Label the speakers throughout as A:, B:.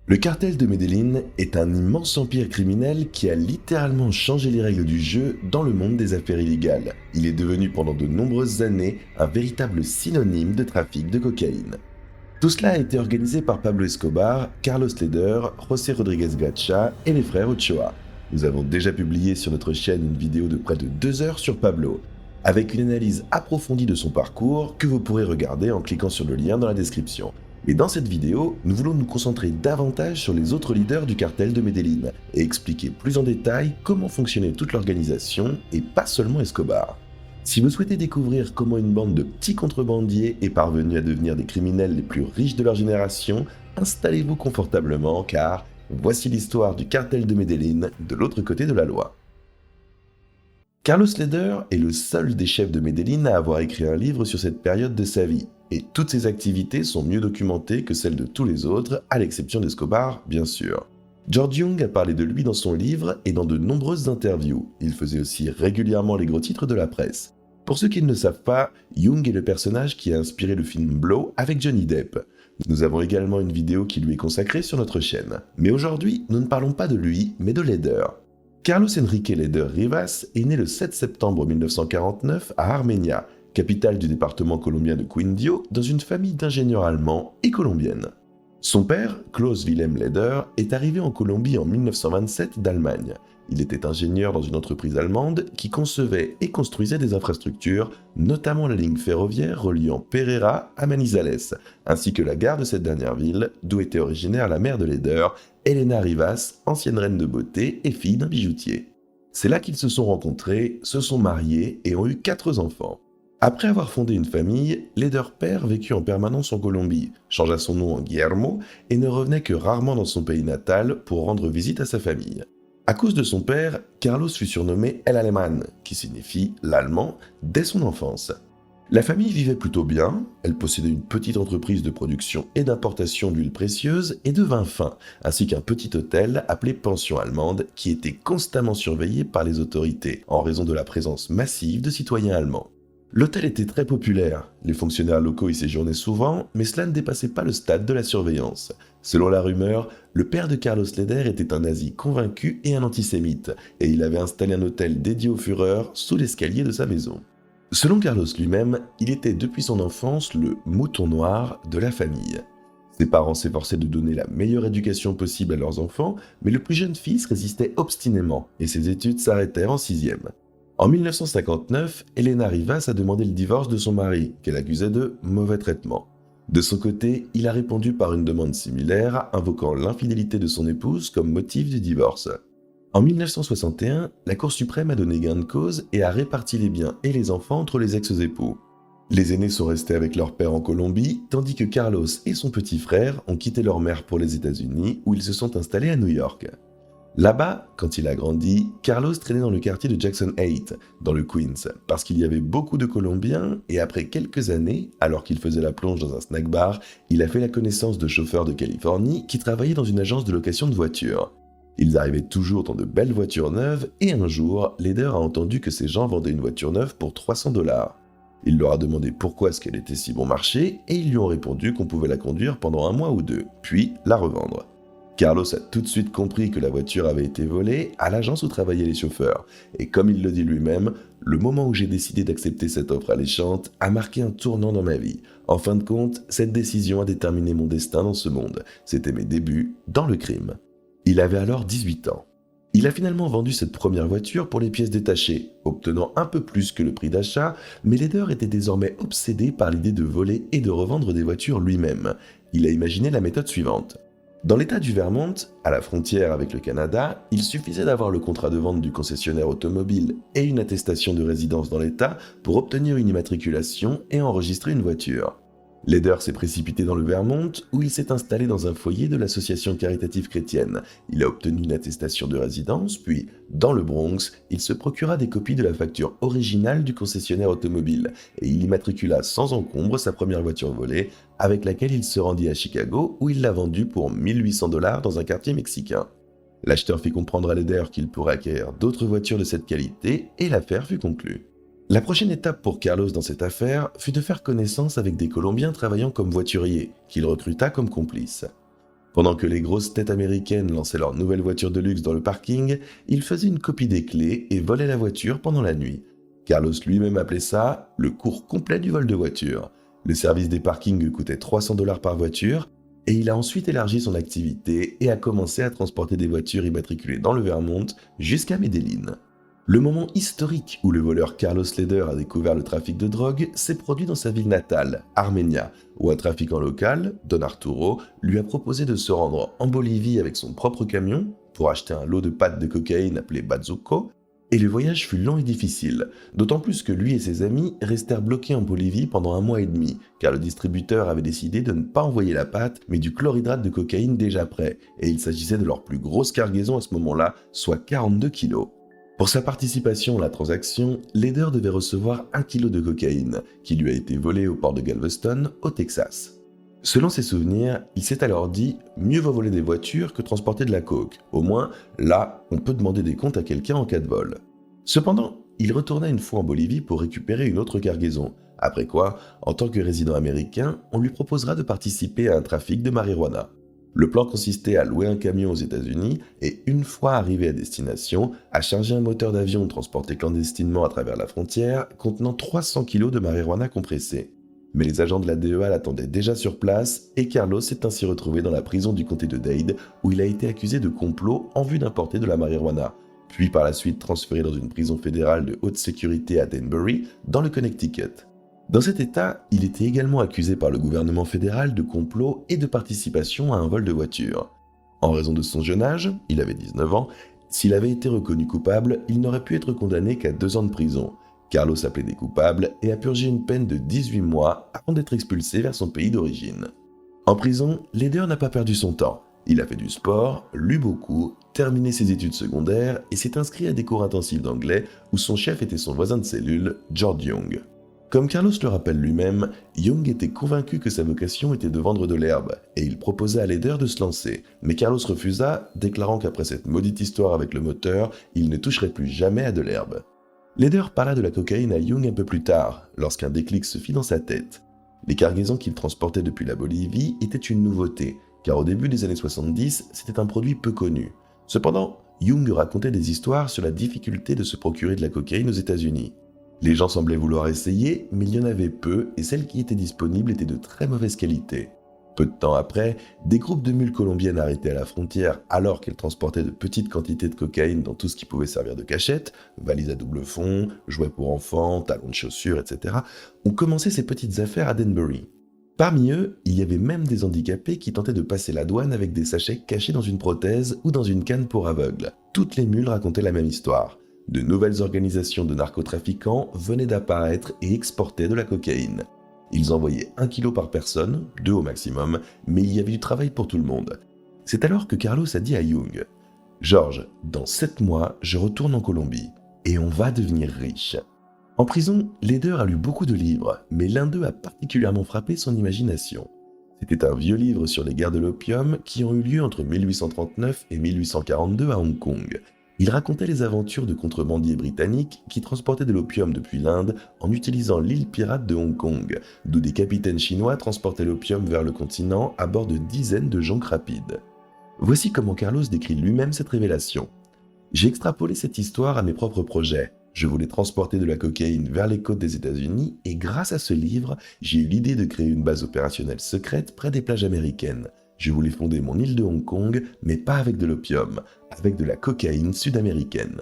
A: Le cartel de Medellín est un immense empire criminel qui a littéralement changé les règles du jeu dans le monde des affaires illégales. Il est devenu pendant de nombreuses années un véritable synonyme de trafic de cocaïne. Tout cela a été organisé par Pablo Escobar, Carlos Leder, José Rodríguez Gacha et les frères Ochoa. Nous avons déjà publié sur notre chaîne une vidéo de près de 2 heures sur Pablo, avec une analyse approfondie de son parcours que vous pourrez regarder en cliquant sur le lien dans la description. Et dans cette vidéo, nous voulons nous concentrer davantage sur les autres leaders du cartel de Medellín et expliquer plus en détail comment fonctionnait toute l'organisation et pas seulement Escobar. Si vous souhaitez découvrir comment une bande de petits contrebandiers est parvenue à devenir des criminels les plus riches de leur génération, installez-vous confortablement car voici l'histoire du cartel de Medellín de l'autre côté de la loi. Carlos Leder est le seul des chefs de Medellín à avoir écrit un livre sur cette période de sa vie, et toutes ses activités sont mieux documentées que celles de tous les autres, à l'exception d'Escobar, bien sûr. George Young a parlé de lui dans son livre et dans de nombreuses interviews. Il faisait aussi régulièrement les gros titres de la presse. Pour ceux qui ne le savent pas, Young est le personnage qui a inspiré le film Blow avec Johnny Depp. Nous avons également une vidéo qui lui est consacrée sur notre chaîne. Mais aujourd'hui, nous ne parlons pas de lui, mais de Leder. Carlos Enrique Leder Rivas est né le 7 septembre 1949 à Armenia, capitale du département colombien de Quindío, dans une famille d'ingénieurs allemands et colombiennes. Son père, Klaus Wilhelm Leder, est arrivé en Colombie en 1927 d'Allemagne. Il était ingénieur dans une entreprise allemande qui concevait et construisait des infrastructures, notamment la ligne ferroviaire reliant Pereira à Manizales, ainsi que la gare de cette dernière ville, d'où était originaire la mère de Leder, Elena Rivas, ancienne reine de beauté et fille d'un bijoutier. C'est là qu'ils se sont rencontrés, se sont mariés et ont eu 4 enfants. Après avoir fondé une famille, Leder père vécut en permanence en Colombie, changea son nom en Guillermo et ne revenait que rarement dans son pays natal pour rendre visite à sa famille. À cause de son père, Carlos fut surnommé El Alemán, qui signifie l'allemand, dès son enfance. La famille vivait plutôt bien, elle possédait une petite entreprise de production et d'importation d'huile précieuse et de vin fin, ainsi qu'un petit hôtel appelé Pension Allemande qui était constamment surveillé par les autorités en raison de la présence massive de citoyens allemands. L'hôtel était très populaire, les fonctionnaires locaux y séjournaient souvent, mais cela ne dépassait pas le stade de la surveillance. Selon la rumeur, le père de Carlos Leder était un nazi convaincu et un antisémite, et il avait installé un hôtel dédié aux Führer sous l'escalier de sa maison. Selon Carlos lui-même, il était depuis son enfance le mouton noir de la famille. Ses parents s'efforçaient de donner la meilleure éducation possible à leurs enfants, mais le plus jeune fils résistait obstinément, et ses études s'arrêtèrent en 6e. En 1959, Elena Rivas a demandé le divorce de son mari, qu'elle accusait de mauvais traitement. De son côté, il a répondu par une demande similaire, invoquant l'infidélité de son épouse comme motif du divorce. En 1961, la Cour suprême a donné gain de cause et a réparti les biens et les enfants entre les ex-époux. Les aînés sont restés avec leur père en Colombie, tandis que Carlos et son petit frère ont quitté leur mère pour les États-Unis, où ils se sont installés à New York. Là-bas, quand il a grandi, Carlos traînait dans le quartier de Jackson 8, dans le Queens, parce qu'il y avait beaucoup de Colombiens et après quelques années, alors qu'il faisait la plonge dans un snack bar, il a fait la connaissance de chauffeurs de Californie qui travaillaient dans une agence de location de voitures. Ils arrivaient toujours dans de belles voitures neuves et un jour, Leder a entendu que ces gens vendaient une voiture neuve pour 300 $. Il leur a demandé pourquoi est-ce qu'elle était si bon marché et ils lui ont répondu qu'on pouvait la conduire pendant 1 mois ou 2, puis la revendre. Carlos a tout de suite compris que la voiture avait été volée à l'agence où travaillaient les chauffeurs, et comme il le dit lui-même, le moment où j'ai décidé d'accepter cette offre alléchante a marqué un tournant dans ma vie. En fin de compte, cette décision a déterminé mon destin dans ce monde. C'était mes débuts dans le crime. Il avait alors 18 ans. Il a finalement vendu cette première voiture pour les pièces détachées, obtenant un peu plus que le prix d'achat, mais Leder était désormais obsédé par l'idée de voler et de revendre des voitures lui-même. Il a imaginé la méthode suivante. Dans l'état du Vermont, à la frontière avec le Canada, il suffisait d'avoir le contrat de vente du concessionnaire automobile et une attestation de résidence dans l'état pour obtenir une immatriculation et enregistrer une voiture. Leder s'est précipité dans le Vermont où il s'est installé dans un foyer de l'association caritative chrétienne. Il a obtenu une attestation de résidence, puis, dans le Bronx, il se procura des copies de la facture originale du concessionnaire automobile et il immatricula sans encombre sa première voiture volée avec laquelle il se rendit à Chicago où il l'a vendue pour 1800 $ dans un quartier mexicain. L'acheteur fit comprendre à Leder qu'il pourrait acquérir d'autres voitures de cette qualité et l'affaire fut conclue. La prochaine étape pour Carlos dans cette affaire fut de faire connaissance avec des Colombiens travaillant comme voituriers, qu'il recruta comme complices. Pendant que les grosses têtes américaines lançaient leurs nouvelles voitures de luxe dans le parking, il faisait une copie des clés et volait la voiture pendant la nuit. Carlos lui-même appelait ça le cours complet du vol de voiture. Le service des parkings coûtait 300 $ par voiture et il a ensuite élargi son activité et a commencé à transporter des voitures immatriculées dans le Vermont jusqu'à Medellín. Le moment historique où le voleur Carlos Leder a découvert le trafic de drogue s'est produit dans sa ville natale, Armenia, où un trafiquant local, Don Arturo, lui a proposé de se rendre en Bolivie avec son propre camion pour acheter un lot de pâtes de cocaïne appelé bazuco, et le voyage fut lent et difficile, d'autant plus que lui et ses amis restèrent bloqués en Bolivie pendant 1 mois et demi, car le distributeur avait décidé de ne pas envoyer la pâte, mais du chlorhydrate de cocaïne déjà prêt, et il s'agissait de leur plus grosse cargaison à ce moment-là, soit 42 kilos. Pour sa participation à la transaction, Leder devait recevoir 1 kilo de cocaïne, qui lui a été volé au port de Galveston, au Texas. Selon ses souvenirs, il s'est alors dit « mieux vaut voler des voitures que transporter de la coke. Au moins, là, on peut demander des comptes à quelqu'un en cas de vol. » Cependant, il retourna une fois en Bolivie pour récupérer une autre cargaison, après quoi, en tant que résident américain, on lui proposera de participer à un trafic de marijuana. Le plan consistait à louer un camion aux États-Unis et, une fois arrivé à destination, à charger un moteur d'avion transporté clandestinement à travers la frontière contenant 300 kg de marijuana compressée. Mais les agents de la DEA l'attendaient déjà sur place et Carlos s'est ainsi retrouvé dans la prison du comté de Dade où il a été accusé de complot en vue d'importer de la marijuana, puis par la suite transféré dans une prison fédérale de haute sécurité à Danbury, dans le Connecticut. Dans cet état, il était également accusé par le gouvernement fédéral de complot et de participation à un vol de voiture. En raison de son jeune âge, il avait 19 ans, s'il avait été reconnu coupable, il n'aurait pu être condamné qu'à 2 ans de prison. Carlos a plaidé coupable et a purgé une peine de 18 mois avant d'être expulsé vers son pays d'origine. En prison, Leder n'a pas perdu son temps. Il a fait du sport, lu beaucoup, terminé ses études secondaires et s'est inscrit à des cours intensifs d'anglais où son chef était son voisin de cellule, George Young. Comme Carlos le rappelle lui-même, Young était convaincu que sa vocation était de vendre de l'herbe, et il proposa à Leder de se lancer, mais Carlos refusa, déclarant qu'après cette maudite histoire avec le moteur, il ne toucherait plus jamais à de l'herbe. Leder parla de la cocaïne à Young un peu plus tard, lorsqu'un déclic se fit dans sa tête. Les cargaisons qu'il transportait depuis la Bolivie étaient une nouveauté, car au début des années 70, c'était un produit peu connu. Cependant, Young racontait des histoires sur la difficulté de se procurer de la cocaïne aux États-Unis. Les gens semblaient vouloir essayer, mais il y en avait peu et celles qui étaient disponibles étaient de très mauvaise qualité. Peu de temps après, des groupes de mules colombiennes arrêtées à la frontière alors qu'elles transportaient de petites quantités de cocaïne dans tout ce qui pouvait servir de cachette, valises à double fond, jouets pour enfants, talons de chaussures, etc., ont commencé ces petites affaires à Danbury. Parmi eux, il y avait même des handicapés qui tentaient de passer la douane avec des sachets cachés dans une prothèse ou dans une canne pour aveugles. Toutes les mules racontaient la même histoire. De nouvelles organisations de narcotrafiquants venaient d'apparaître et exportaient de la cocaïne. Ils envoyaient 1 kilo par personne, 2 au maximum, mais il y avait du travail pour tout le monde. C'est alors que Carlos a dit à Young « George, dans 7 mois, je retourne en Colombie, et on va devenir riche. » En prison, Leder a lu beaucoup de livres, mais l'un d'eux a particulièrement frappé son imagination. C'était un vieux livre sur les guerres de l'opium qui ont eu lieu entre 1839 et 1842 à Hong Kong. Il racontait les aventures de contrebandiers britanniques qui transportaient de l'opium depuis l'Inde en utilisant l'île pirate de Hong Kong, d'où des capitaines chinois transportaient l'opium vers le continent à bord de dizaines de jonques rapides. Voici comment Carlos décrit lui-même cette révélation. « J'ai extrapolé cette histoire à mes propres projets. Je voulais transporter de la cocaïne vers les côtes des États-Unis et grâce à ce livre, j'ai eu l'idée de créer une base opérationnelle secrète près des plages américaines. Je voulais fonder mon île de Hong Kong, mais pas avec de l'opium, avec de la cocaïne sud-américaine. »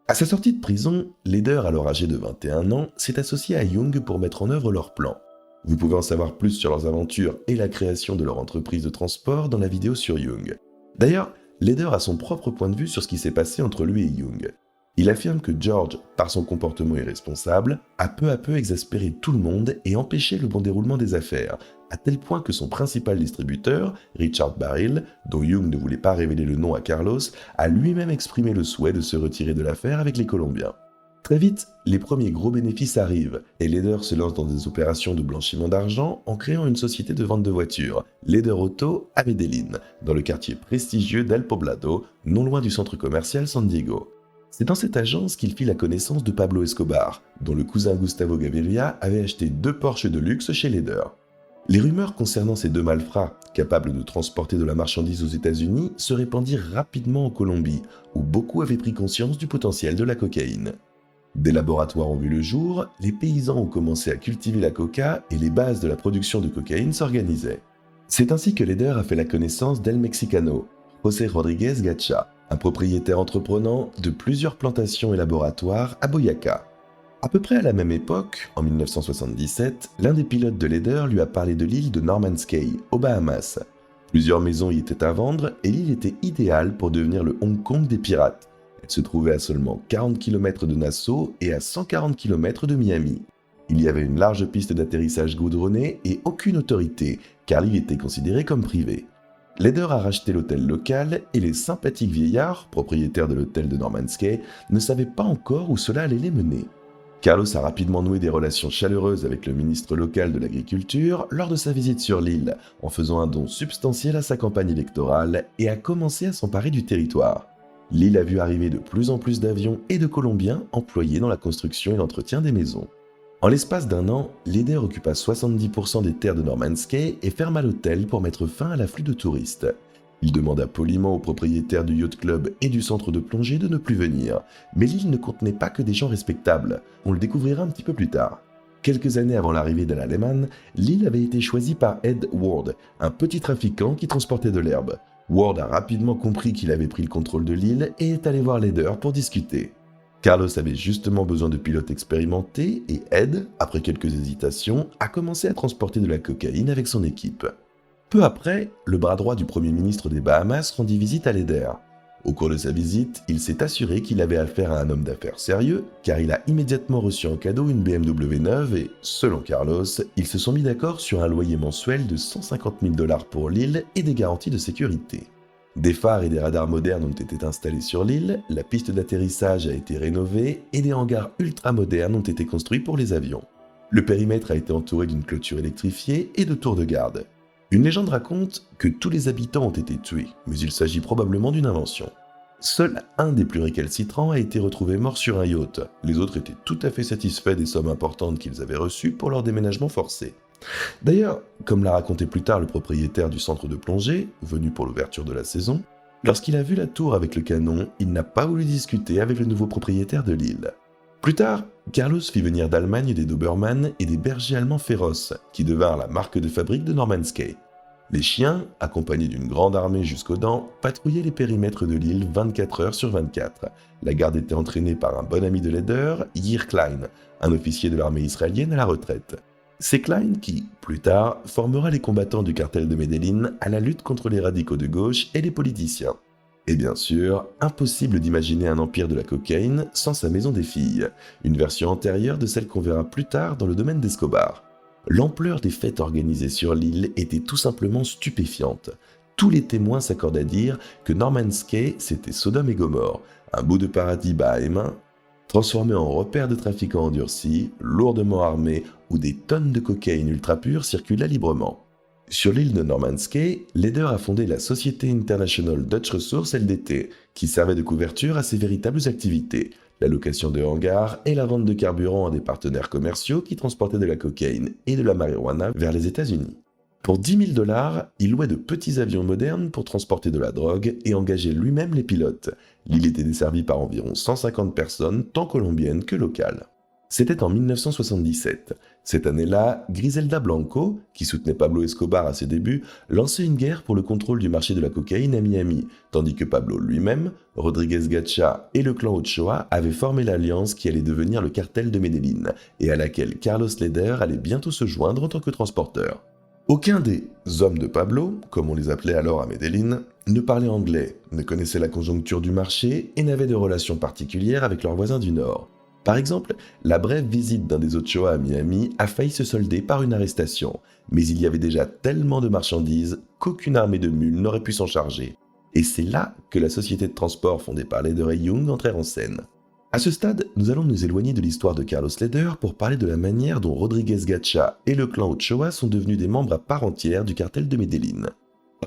A: À sa sortie de prison, Leder, alors âgé de 21 ans, s'est associé à Young pour mettre en œuvre leur plan. Vous pouvez en savoir plus sur leurs aventures et la création de leur entreprise de transport dans la vidéo sur Young. D'ailleurs, Leder a son propre point de vue sur ce qui s'est passé entre lui et Young. Il affirme que George, par son comportement irresponsable, a peu à peu exaspéré tout le monde et empêché le bon déroulement des affaires, à tel point que son principal distributeur, Richard Barrill, dont Young ne voulait pas révéler le nom à Carlos, a lui-même exprimé le souhait de se retirer de l'affaire avec les Colombiens. Très vite, les premiers gros bénéfices arrivent et Leder se lance dans des opérations de blanchiment d'argent en créant une société de vente de voitures, Leder Auto à Medellín, dans le quartier prestigieux d'El Poblado, non loin du centre commercial San Diego. C'est dans cette agence qu'il fit la connaissance de Pablo Escobar, dont le cousin Gustavo Gaviria avait acheté 2 Porsche de luxe chez Leder. Les rumeurs concernant ces deux malfrats, capables de transporter de la marchandise aux États-Unis, se répandirent rapidement en Colombie, où beaucoup avaient pris conscience du potentiel de la cocaïne. Des laboratoires ont vu le jour, les paysans ont commencé à cultiver la coca et les bases de la production de cocaïne s'organisaient. C'est ainsi que Leder a fait la connaissance d'El Mexicano, José Rodríguez Gacha, un propriétaire entreprenant de plusieurs plantations et laboratoires à Boyacá. À peu près à la même époque, en 1977, l'un des pilotes de Leder lui a parlé de l'île de Norman's Cay, aux Bahamas. Plusieurs maisons y étaient à vendre et l'île était idéale pour devenir le Hong Kong des pirates. Elle se trouvait à seulement 40 km de Nassau et à 140 km de Miami. Il y avait une large piste d'atterrissage goudronnée et aucune autorité, car l'île était considérée comme privée. Leder a racheté l'hôtel local et les sympathiques vieillards, propriétaires de l'hôtel de Norman's Cay, ne savaient pas encore où cela allait les mener. Carlos a rapidement noué des relations chaleureuses avec le ministre local de l'Agriculture lors de sa visite sur l'île, en faisant un don substantiel à sa campagne électorale et a commencé à s'emparer du territoire. L'île a vu arriver de plus en plus d'avions et de Colombiens employés dans la construction et l'entretien des maisons. En l'espace d'un an, Leder occupa 70% des terres de Norman's Cay et ferma l'hôtel pour mettre fin à l'afflux de touristes. Il demanda poliment aux propriétaires du yacht club et du centre de plongée de ne plus venir, mais l'île ne contenait pas que des gens respectables, on le découvrira un petit peu plus tard. Quelques années avant l'arrivée d'Al Aleman, l'île avait été choisie par Ed Ward, un petit trafiquant qui transportait de l'herbe. Ward a rapidement compris qu'il avait pris le contrôle de l'île et est allé voir Leder pour discuter. Carlos avait justement besoin de pilotes expérimentés et Ed, après quelques hésitations, a commencé à transporter de la cocaïne avec son équipe. Peu après, le bras droit du Premier ministre des Bahamas rendit visite à Leder. Au cours de sa visite, il s'est assuré qu'il avait affaire à un homme d'affaires sérieux, car il a immédiatement reçu en cadeau une BMW neuve et, selon Carlos, ils se sont mis d'accord sur un loyer mensuel de 150 000 $ pour l'île et des garanties de sécurité. Des phares et des radars modernes ont été installés sur l'île, la piste d'atterrissage a été rénovée et des hangars ultra modernes ont été construits pour les avions. Le périmètre a été entouré d'une clôture électrifiée et de tours de garde. Une légende raconte que tous les habitants ont été tués, mais il s'agit probablement d'une invention. Seul un des plus récalcitrants a été retrouvé mort sur un yacht. Les autres étaient tout à fait satisfaits des sommes importantes qu'ils avaient reçues pour leur déménagement forcé. D'ailleurs, comme l'a raconté plus tard le propriétaire du centre de plongée, venu pour l'ouverture de la saison, lorsqu'il a vu la tour avec le canon, il n'a pas voulu discuter avec le nouveau propriétaire de l'île. Plus tard, Carlos fit venir d'Allemagne des Dobermann et des bergers allemands féroces, qui devinrent la marque de fabrique de Norman's Cay. Les chiens, accompagnés d'une grande armée jusqu'aux dents, patrouillaient les périmètres de l'île 24 heures sur 24. La garde était entraînée par un bon ami de Leder, Yair Klein, un officier de l'armée israélienne à la retraite. C'est Klein qui, plus tard, formera les combattants du cartel de Medellín à la lutte contre les radicaux de gauche et les politiciens. Et bien sûr, impossible d'imaginer un empire de la cocaïne sans sa maison des filles, une version antérieure de celle qu'on verra plus tard dans le domaine d'Escobar. L'ampleur des fêtes organisées sur l'île était tout simplement stupéfiante. Tous les témoins s'accordent à dire que Norman's Cay, c'était Sodome et Gomorre, un bout de paradis bas et main, transformé en repère de trafiquants endurcis, lourdement armés, où des tonnes de cocaïne ultra pure circulaient librement. Sur l'île de Norman's Cay, Leder a fondé la Société International Dutch Resources LDT, qui servait de couverture à ses véritables activités, la location de hangars et la vente de carburant à des partenaires commerciaux qui transportaient de la cocaïne et de la marijuana vers les États-Unis. Pour 10 000 $, il louait de petits avions modernes pour transporter de la drogue et engageait lui-même les pilotes. L'île était desservie par environ 150 personnes, tant colombiennes que locales. C'était en 1977. Cette année-là, Griselda Blanco, qui soutenait Pablo Escobar à ses débuts, lançait une guerre pour le contrôle du marché de la cocaïne à Miami, tandis que Pablo lui-même, Rodríguez Gacha et le clan Ochoa avaient formé l'alliance qui allait devenir le cartel de Medellín, et à laquelle Carlos Leder allait bientôt se joindre en tant que transporteur. Aucun des « hommes de Pablo », comme on les appelait alors à Medellín, ne parlait anglais, ne connaissait la conjoncture du marché et n'avait de relations particulières avec leurs voisins du Nord. Par exemple, la brève visite d'un des Ochoa à Miami a failli se solder par une arrestation, mais il y avait déjà tellement de marchandises qu'aucune armée de mules n'aurait pu s'en charger. Et c'est là que la société de transport fondée par Leder et Young entrait en scène. À ce stade, nous allons nous éloigner de l'histoire de Carlos Leder pour parler de la manière dont Rodríguez Gacha et le clan Ochoa sont devenus des membres à part entière du cartel de Medellín.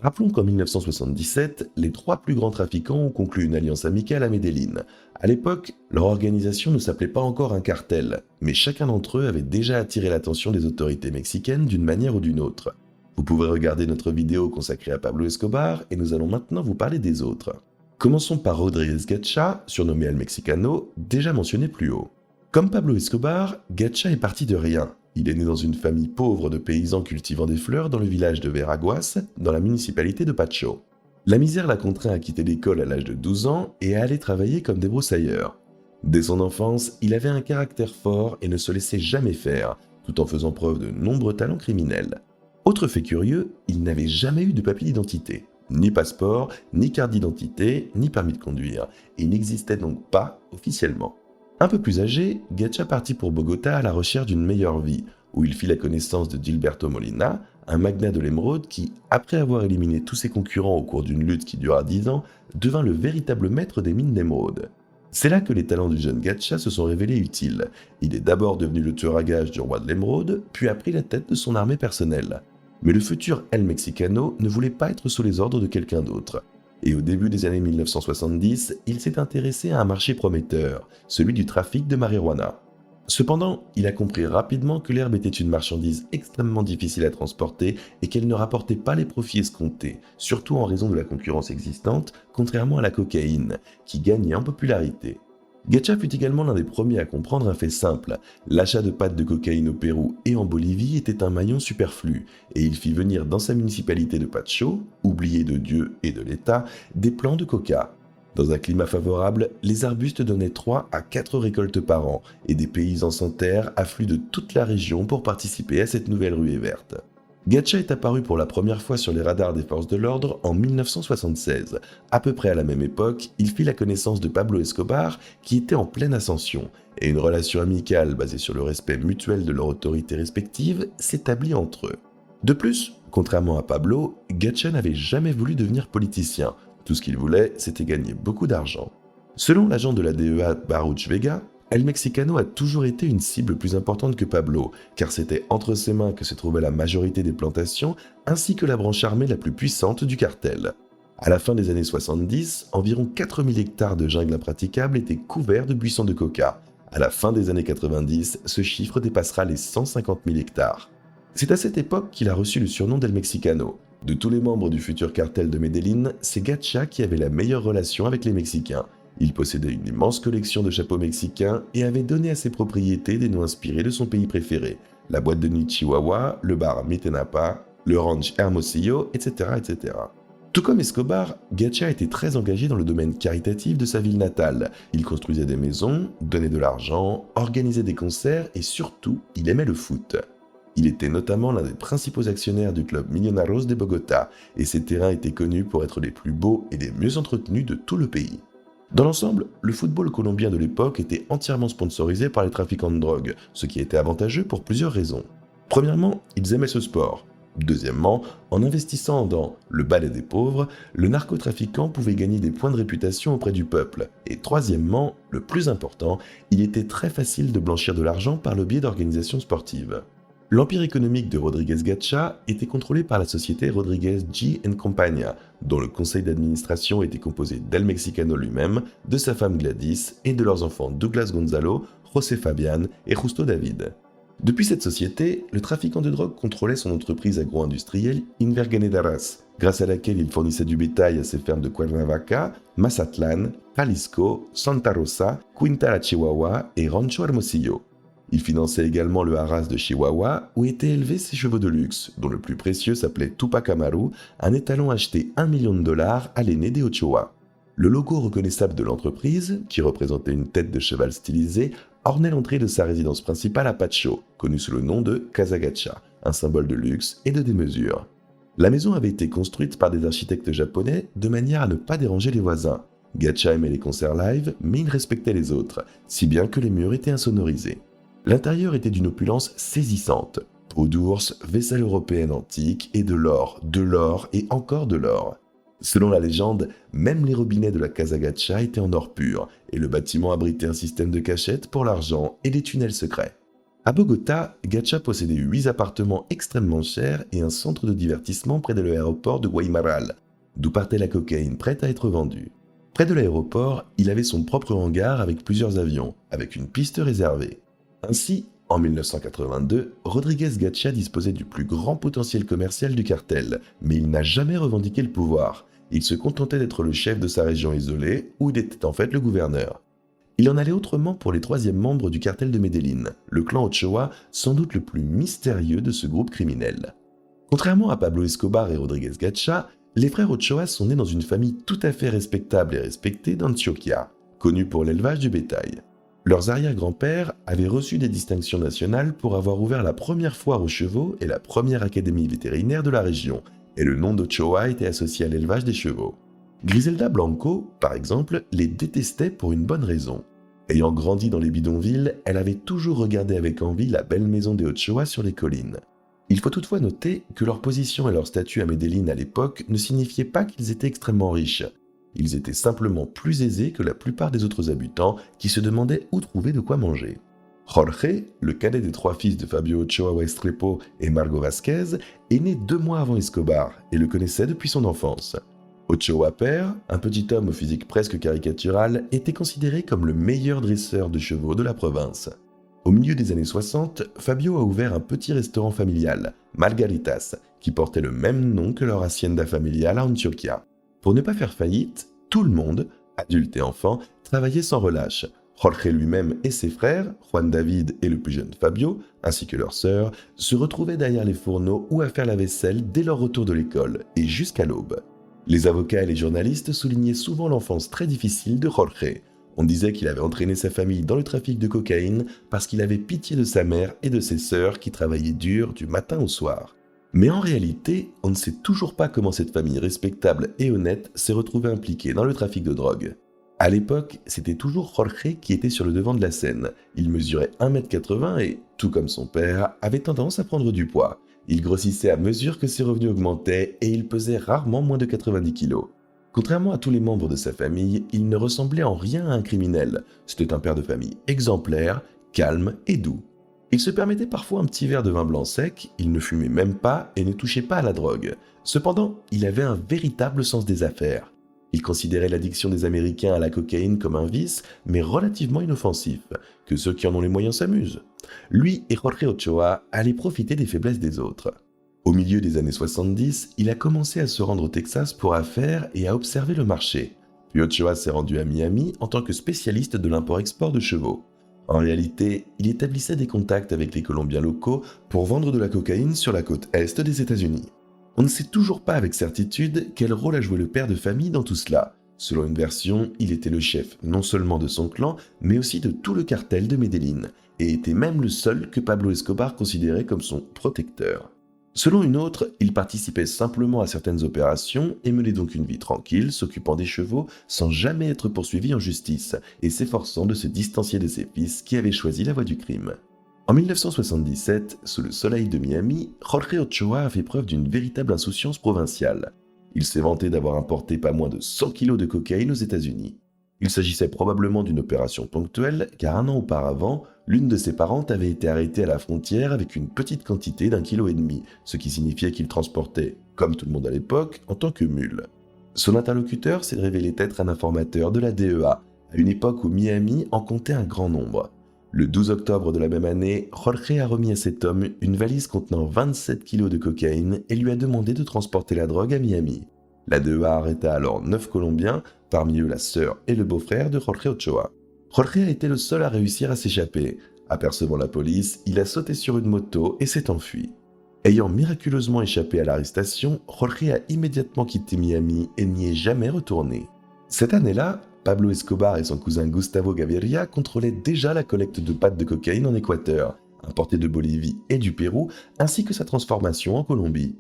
A: Rappelons qu'en 1977, les trois plus grands trafiquants ont conclu une alliance amicale à Medellín. À l'époque, leur organisation ne s'appelait pas encore un cartel, mais chacun d'entre eux avait déjà attiré l'attention des autorités mexicaines d'une manière ou d'une autre. Vous pouvez regarder notre vidéo consacrée à Pablo Escobar et nous allons maintenant vous parler des autres. Commençons par Rodríguez Gacha, surnommé El Mexicano, déjà mentionné plus haut. Comme Pablo Escobar, Gacha est parti de rien. Il est né dans une famille pauvre de paysans cultivant des fleurs dans le village de Veraguas, dans la municipalité de Pacho. La misère l'a contraint à quitter l'école à l'âge de 12 ans et à aller travailler comme débroussailleur. Dès son enfance, il avait un caractère fort et ne se laissait jamais faire, tout en faisant preuve de nombreux talents criminels. Autre fait curieux, il n'avait jamais eu de papier d'identité. Ni passeport, ni carte d'identité, ni permis de conduire. Il n'existait donc pas officiellement. Un peu plus âgé, Gacha partit pour Bogota à la recherche d'une meilleure vie, où il fit la connaissance de Gilberto Molina, un magnat de l'émeraude qui, après avoir éliminé tous ses concurrents au cours d'une lutte qui dura 10 ans, devint le véritable maître des mines d'émeraude. C'est là que les talents du jeune Gacha se sont révélés utiles. Il est d'abord devenu le tueur à gages du roi de l'émeraude, puis a pris la tête de son armée personnelle. Mais le futur El Mexicano ne voulait pas être sous les ordres de quelqu'un d'autre. Et au début des années 1970, il s'est intéressé à un marché prometteur, celui du trafic de marijuana. Cependant, il a compris rapidement que l'herbe était une marchandise extrêmement difficile à transporter et qu'elle ne rapportait pas les profits escomptés, surtout en raison de la concurrence existante, contrairement à la cocaïne, qui gagnait en popularité. Gacha fut également l'un des premiers à comprendre un fait simple. L'achat de pâtes de cocaïne au Pérou et en Bolivie était un maillon superflu, et il fit venir dans sa municipalité de Pacho, oubliée de Dieu et de l'État, des plants de coca. Dans un climat favorable, les arbustes donnaient 3 à 4 récoltes par an, et des paysans sans terre affluent de toute la région pour participer à cette nouvelle ruée verte. Gacha est apparu pour la première fois sur les radars des forces de l'ordre en 1976. À peu près à la même époque, il fit la connaissance de Pablo Escobar, qui était en pleine ascension, et une relation amicale basée sur le respect mutuel de leurs autorités respectives s'établit entre eux. De plus, contrairement à Pablo, Gacha n'avait jamais voulu devenir politicien. Tout ce qu'il voulait, c'était gagner beaucoup d'argent. Selon l'agent de la DEA Baruch Vega, El Mexicano a toujours été une cible plus importante que Pablo, car c'était entre ses mains que se trouvait la majorité des plantations, ainsi que la branche armée la plus puissante du cartel. À la fin des années 70, environ 4000 hectares de jungle impraticable étaient couverts de buissons de coca. À la fin des années 90, ce chiffre dépassera les 150 000 hectares. C'est à cette époque qu'il a reçu le surnom d'El Mexicano. De tous les membres du futur cartel de Medellín, c'est Gacha qui avait la meilleure relation avec les Mexicains. Il possédait une immense collection de chapeaux mexicains et avait donné à ses propriétés des noms inspirés de son pays préféré, la boîte de nuit Chihuahua, le bar Mitenapa, le ranch Hermosillo, etc., etc. Tout comme Escobar, Gacha était très engagé dans le domaine caritatif de sa ville natale. Il construisait des maisons, donnait de l'argent, organisait des concerts et surtout, il aimait le foot. Il était notamment l'un des principaux actionnaires du club Millonarios de Bogota et ses terrains étaient connus pour être les plus beaux et les mieux entretenus de tout le pays. Dans l'ensemble, le football colombien de l'époque était entièrement sponsorisé par les trafiquants de drogue, ce qui était avantageux pour plusieurs raisons. Premièrement, ils aimaient ce sport. Deuxièmement, en investissant dans le ballet des pauvres, le narcotrafiquant pouvait gagner des points de réputation auprès du peuple. Et troisièmement, le plus important, il était très facile de blanchir de l'argent par le biais d'organisations sportives. L'empire économique de Rodríguez Gacha était contrôlé par la société Rodríguez G & Compañía, dont le conseil d'administration était composé d'El Mexicano lui-même, de sa femme Gladys et de leurs enfants Douglas Gonzalo, José Fabián et Justo David. Depuis cette société, le trafiquant de drogue contrôlait son entreprise agro-industrielle Inverganedaras, grâce à laquelle il fournissait du bétail à ses fermes de Cuernavaca, Mazatlán, Jalisco, Santa Rosa, Quintana Chihuahua et Rancho Hermosillo. Il finançait également le haras de Chihuahua où étaient élevés ses chevaux de luxe, dont le plus précieux s'appelait Tupac Amaru, un étalon acheté $1 million à l'aîné des Ochoa. Le logo reconnaissable de l'entreprise, qui représentait une tête de cheval stylisée, ornait l'entrée de sa résidence principale à Pacho, connue sous le nom de Casa Gacha, un symbole de luxe et de démesure. La maison avait été construite par des architectes japonais de manière à ne pas déranger les voisins. Gacha aimait les concerts live, mais il respectait les autres, si bien que les murs étaient insonorisés. L'intérieur était d'une opulence saisissante. Peau d'ours, vaisselle européenne antique et de l'or et encore de l'or. Selon la légende, même les robinets de la Casa Gacha étaient en or pur et le bâtiment abritait un système de cachette pour l'argent et des tunnels secrets. À Bogota, Gacha possédait 8 appartements extrêmement chers et un centre de divertissement près de l'aéroport de Guaymaral, d'où partait la cocaïne prête à être vendue. Près de l'aéroport, il avait son propre hangar avec plusieurs avions, avec une piste réservée. Ainsi, en 1982, Rodriguez Gacha disposait du plus grand potentiel commercial du cartel, mais il n'a jamais revendiqué le pouvoir. Il se contentait d'être le chef de sa région isolée, où il était en fait le gouverneur. Il en allait autrement pour les troisièmes membres du cartel de Medellín, le clan Ochoa, sans doute le plus mystérieux de ce groupe criminel. Contrairement à Pablo Escobar et Rodriguez Gacha, les frères Ochoa sont nés dans une famille tout à fait respectable et respectée d'Antioquia, connue pour l'élevage du bétail. Leurs arrière-grands-pères avaient reçu des distinctions nationales pour avoir ouvert la première foire aux chevaux et la première académie vétérinaire de la région, et le nom d'Ochoa était associé à l'élevage des chevaux. Griselda Blanco, par exemple, les détestait pour une bonne raison. Ayant grandi dans les bidonvilles, elle avait toujours regardé avec envie la belle maison des Ochoa sur les collines. Il faut toutefois noter que leur position et leur statut à Medellín à l'époque ne signifiaient pas qu'ils étaient extrêmement riches. Ils étaient simplement plus aisés que la plupart des autres habitants qui se demandaient où trouver de quoi manger. Jorge, le cadet des 3 fils de Fabio Ochoa Restrepo et Margot Vasquez, est né 2 mois avant Escobar et le connaissait depuis son enfance. Ochoa père, un petit homme au physique presque caricatural, était considéré comme le meilleur dresseur de chevaux de la province. Au milieu des années 60, Fabio a ouvert un petit restaurant familial, Margaritas, qui portait le même nom que leur hacienda familiale à Antioquia. Pour ne pas faire faillite, tout le monde, adultes et enfants, travaillait sans relâche. Jorge lui-même et ses frères, Juan David et le plus jeune Fabio, ainsi que leur sœur, se retrouvaient derrière les fourneaux ou à faire la vaisselle dès leur retour de l'école, et jusqu'à l'aube. Les avocats et les journalistes soulignaient souvent l'enfance très difficile de Jorge. On disait qu'il avait entraîné sa famille dans le trafic de cocaïne parce qu'il avait pitié de sa mère et de ses sœurs qui travaillaient dur du matin au soir. Mais en réalité, on ne sait toujours pas comment cette famille respectable et honnête s'est retrouvée impliquée dans le trafic de drogue. À l'époque, c'était toujours Jorge qui était sur le devant de la scène. Il mesurait 1,80 m et, tout comme son père, avait tendance à prendre du poids. Il grossissait à mesure que ses revenus augmentaient et il pesait rarement moins de 90 kg. Contrairement à tous les membres de sa famille, il ne ressemblait en rien à un criminel. C'était un père de famille exemplaire, calme et doux. Il se permettait parfois un petit verre de vin blanc sec, il ne fumait même pas et ne touchait pas à la drogue. Cependant, il avait un véritable sens des affaires. Il considérait l'addiction des Américains à la cocaïne comme un vice, mais relativement inoffensif, que ceux qui en ont les moyens s'amusent. Lui et Jorge Ochoa allaient profiter des faiblesses des autres. Au milieu des années 70, il a commencé à se rendre au Texas pour affaires et à observer le marché. Puis Ochoa s'est rendu à Miami en tant que spécialiste de l'import-export de chevaux. En réalité, il établissait des contacts avec les Colombiens locaux pour vendre de la cocaïne sur la côte est des États-Unis. On ne sait toujours pas avec certitude quel rôle a joué le père de famille dans tout cela. Selon une version, il était le chef non seulement de son clan, mais aussi de tout le cartel de Medellín, et était même le seul que Pablo Escobar considérait comme son protecteur. Selon une autre, il participait simplement à certaines opérations et menait donc une vie tranquille, s'occupant des chevaux sans jamais être poursuivi en justice et s'efforçant de se distancier de ses fils qui avaient choisi la voie du crime. En 1977, sous le soleil de Miami, Jorge Ochoa a fait preuve d'une véritable insouciance provinciale. Il s'est vanté d'avoir importé pas moins de 100 kg de cocaïne aux États-Unis. Il s'agissait probablement d'une opération ponctuelle, car 1 an auparavant, l'une de ses parentes avait été arrêtée à la frontière avec une petite quantité d'1,5 kg, ce qui signifiait qu'il transportait, comme tout le monde à l'époque, en tant que mule. Son interlocuteur s'est révélé être un informateur de la DEA, à une époque où Miami en comptait un grand nombre. Le 12 octobre de la même année, Jorge a remis à cet homme une valise contenant 27 kg de cocaïne et lui a demandé de transporter la drogue à Miami. La DEA arrêta alors 9 Colombiens, parmi eux la sœur et le beau-frère de Jorge Ochoa. Jorge a été le seul à réussir à s'échapper. Apercevant la police, il a sauté sur une moto et s'est enfui. Ayant miraculeusement échappé à l'arrestation, Jorge a immédiatement quitté Miami et n'y est jamais retourné. Cette année-là, Pablo Escobar et son cousin Gustavo Gaviria contrôlaient déjà la collecte de pâtes de cocaïne en Équateur, importée de Bolivie et du Pérou, ainsi que sa transformation en Colombie.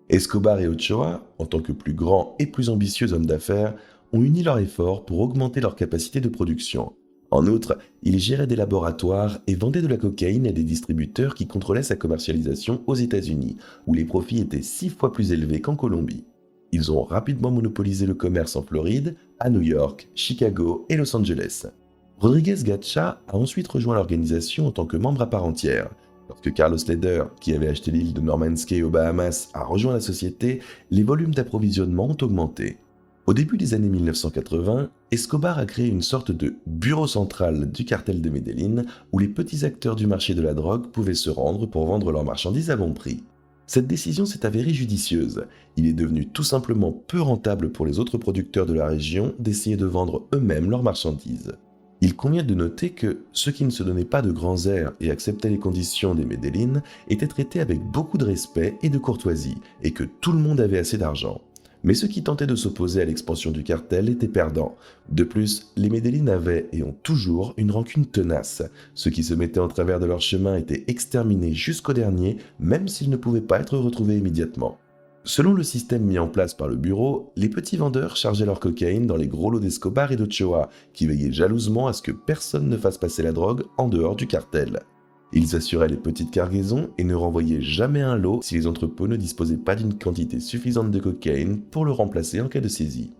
A: Escobar et Ochoa, en tant que plus grands et plus ambitieux hommes d'affaires, ont uni leurs efforts pour augmenter leur capacité de production. En outre, ils géraient des laboratoires et vendaient de la cocaïne à des distributeurs qui contrôlaient sa commercialisation aux États-Unis, où les profits étaient 6 fois plus élevés qu'en Colombie. Ils ont rapidement monopolisé le commerce en Floride, à New York, Chicago et Los Angeles. Rodriguez Gacha a ensuite rejoint l'organisation en tant que membre à part entière. Lorsque Carlos Leder, qui avait acheté l'île de Norman's Cay aux Bahamas, a rejoint la société, les volumes d'approvisionnement ont augmenté. Au début des années 1980, Escobar a créé une sorte de bureau central du cartel de Medellín où les petits acteurs du marché de la drogue pouvaient se rendre pour vendre leurs marchandises à bon prix. Cette décision s'est avérée judicieuse. Il est devenu tout simplement peu rentable pour les autres producteurs de la région d'essayer de vendre eux-mêmes leurs marchandises. Il convient de noter que ceux qui ne se donnaient pas de grands airs et acceptaient les conditions des Medellín étaient traités avec beaucoup de respect et de courtoisie, et que tout le monde avait assez d'argent. Mais ceux qui tentaient de s'opposer à l'expansion du cartel étaient perdants. De plus, les Medellín avaient et ont toujours une rancune tenace. Ceux qui se mettaient en travers de leur chemin étaient exterminés jusqu'au dernier, même s'ils ne pouvaient pas être retrouvés immédiatement. Selon le système mis en place par le bureau, les petits vendeurs chargeaient leur cocaïne dans les gros lots d'Escobar et d'Ochoa, qui veillaient jalousement à ce que personne ne fasse passer la drogue en dehors du cartel. Ils assuraient les petites cargaisons et ne renvoyaient jamais un lot si les entrepôts ne disposaient pas d'une quantité suffisante de cocaïne pour le remplacer en cas de saisie.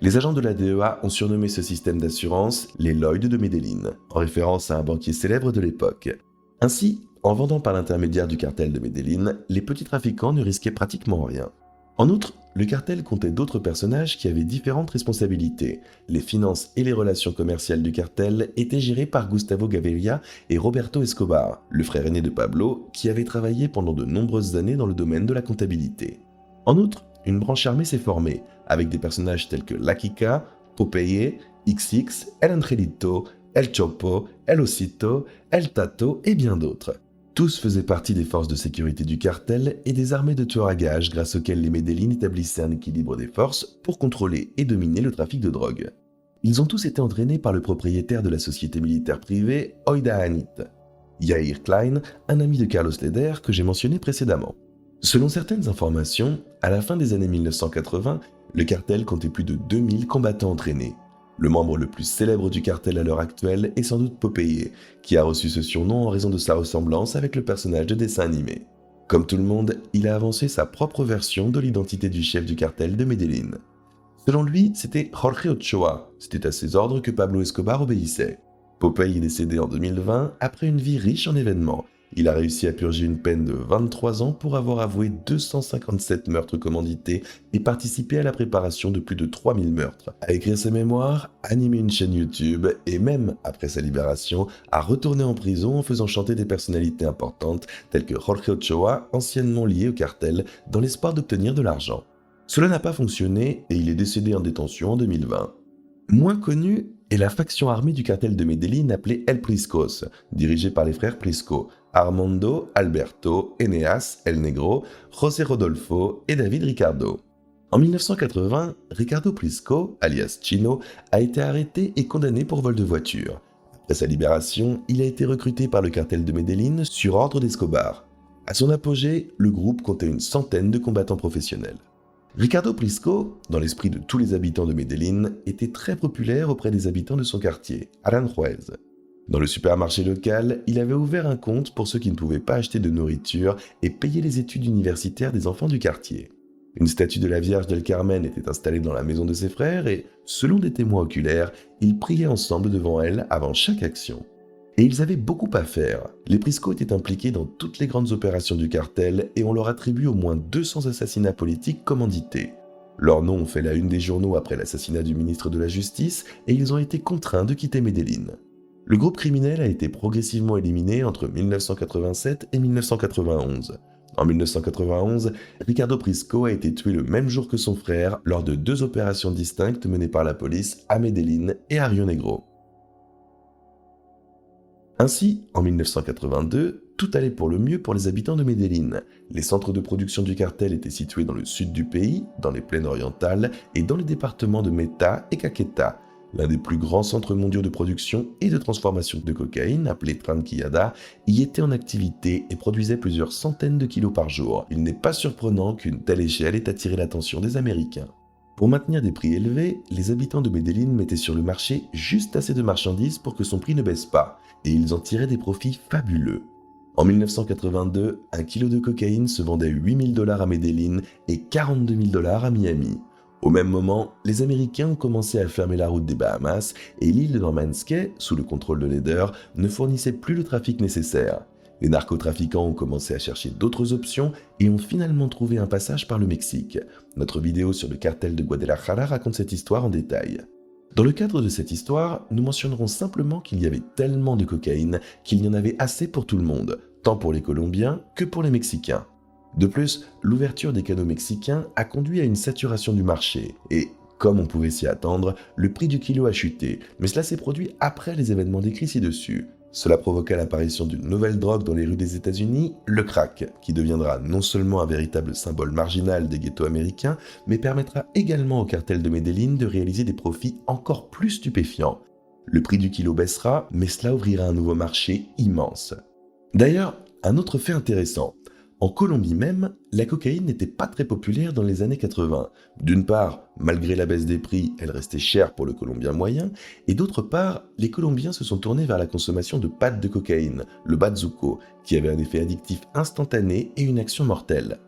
A: Les agents de la DEA ont surnommé ce système d'assurance les Lloyd de Medellín, en référence à un banquier célèbre de l'époque. Ainsi, en vendant par l'intermédiaire du cartel de Medellín, les petits trafiquants ne risquaient pratiquement rien. En outre, le cartel comptait d'autres personnages qui avaient différentes responsabilités. Les finances et les relations commerciales du cartel étaient gérées par Gustavo Gaviria et Roberto Escobar, le frère aîné de Pablo, qui avait travaillé pendant de nombreuses années dans le domaine de la comptabilité. En outre, une branche armée s'est formée, avec des personnages tels que La Kika, Popeye, XX, El Angelito, El Chopo, El Osito, El Tato et bien d'autres. Tous faisaient partie des forces de sécurité du cartel et des armées de tueurs à gages grâce auxquelles les Medellín établissaient un équilibre des forces pour contrôler et dominer le trafic de drogue. Ils ont tous été entraînés par le propriétaire de la société militaire privée Oida Anit, Yair Klein, un ami de Carlos Leder que j'ai mentionné précédemment. Selon certaines informations, à la fin des années 1980, le cartel comptait plus de 2000 combattants entraînés. Le membre le plus célèbre du cartel à l'heure actuelle est sans doute Popeye, qui a reçu ce surnom en raison de sa ressemblance avec le personnage de dessin animé. Comme tout le monde, il a avancé sa propre version de l'identité du chef du cartel de Medellín. Selon lui, c'était Jorge Ochoa, c'était à ses ordres que Pablo Escobar obéissait. Popeye est décédé en 2020 après une vie riche en événements. Il a réussi à purger une peine de 23 ans pour avoir avoué 257 meurtres commandités et participé à la préparation de plus de 3000 meurtres, à écrire ses mémoires, animer une chaîne YouTube et même, après sa libération, à retourner en prison en faisant chanter des personnalités importantes telles que Jorge Ochoa, anciennement lié au cartel, dans l'espoir d'obtenir de l'argent. Cela n'a pas fonctionné et il est décédé en détention en 2020. Moins connue est la faction armée du cartel de Medellín appelée El Priscos, dirigée par les frères Prisco, Armando, Alberto, Eneas, El Negro, José Rodolfo et David Ricardo. En 1980, Ricardo Prisco, alias Chino, a été arrêté et condamné pour vol de voiture. Après sa libération, il a été recruté par le cartel de Medellín sur ordre d'Escobar. À son apogée, le groupe comptait une centaine de combattants professionnels. Ricardo Prisco, dans l'esprit de tous les habitants de Medellín, était très populaire auprès des habitants de son quartier, Aranjuez. Dans le supermarché local, il avait ouvert un compte pour ceux qui ne pouvaient pas acheter de nourriture et payer les études universitaires des enfants du quartier. Une statue de la Vierge del Carmen était installée dans la maison de ses frères et, selon des témoins oculaires, ils priaient ensemble devant elle avant chaque action. Et ils avaient beaucoup à faire. Les Prisco étaient impliqués dans toutes les grandes opérations du cartel et on leur attribue au moins 200 assassinats politiques commandités. Leurs noms ont fait la une des journaux après l'assassinat du ministre de la Justice et ils ont été contraints de quitter Medellín. Le groupe criminel a été progressivement éliminé entre 1987 et 1991. En 1991, Ricardo Prisco a été tué le même jour que son frère lors de 2 opérations distinctes menées par la police à Medellín et à Rio Negro. Ainsi, en 1982, tout allait pour le mieux pour les habitants de Medellín. Les centres de production du cartel étaient situés dans le sud du pays, dans les plaines orientales et dans les départements de Meta et Caqueta. L'un des plus grands centres mondiaux de production et de transformation de cocaïne, appelé Tranquillada, y était en activité et produisait plusieurs centaines de kilos par jour. Il n'est pas surprenant qu'une telle échelle ait attiré l'attention des Américains. Pour maintenir des prix élevés, les habitants de Medellín mettaient sur le marché juste assez de marchandises pour que son prix ne baisse pas, et ils en tiraient des profits fabuleux. En 1982, un kilo de cocaïne se vendait $8000 à Medellín et $42 000 à Miami. Au même moment, les Américains ont commencé à fermer la route des Bahamas et l'île de Norman's Cay, sous le contrôle de Leder, ne fournissait plus le trafic nécessaire. Les narcotrafiquants ont commencé à chercher d'autres options et ont finalement trouvé un passage par le Mexique. Notre vidéo sur le cartel de Guadalajara raconte cette histoire en détail. Dans le cadre de cette histoire, nous mentionnerons simplement qu'il y avait tellement de cocaïne qu'il y en avait assez pour tout le monde, tant pour les Colombiens que pour les Mexicains. De plus, l'ouverture des canaux mexicains a conduit à une saturation du marché et, comme on pouvait s'y attendre, le prix du kilo a chuté, mais cela s'est produit après les événements décrits ci-dessus. Cela provoqua l'apparition d'une nouvelle drogue dans les rues des États-Unis, le crack, qui deviendra non seulement un véritable symbole marginal des ghettos américains, mais permettra également au cartel de Medellín de réaliser des profits encore plus stupéfiants. Le prix du kilo baissera, mais cela ouvrira un nouveau marché immense. D'ailleurs, un autre fait intéressant. En Colombie même, la cocaïne n'était pas très populaire dans les années 80. D'une part, malgré la baisse des prix, elle restait chère pour le Colombien moyen, et d'autre part, les Colombiens se sont tournés vers la consommation de pâtes de cocaïne, le bazuco, qui avait un effet addictif instantané et une action mortelle.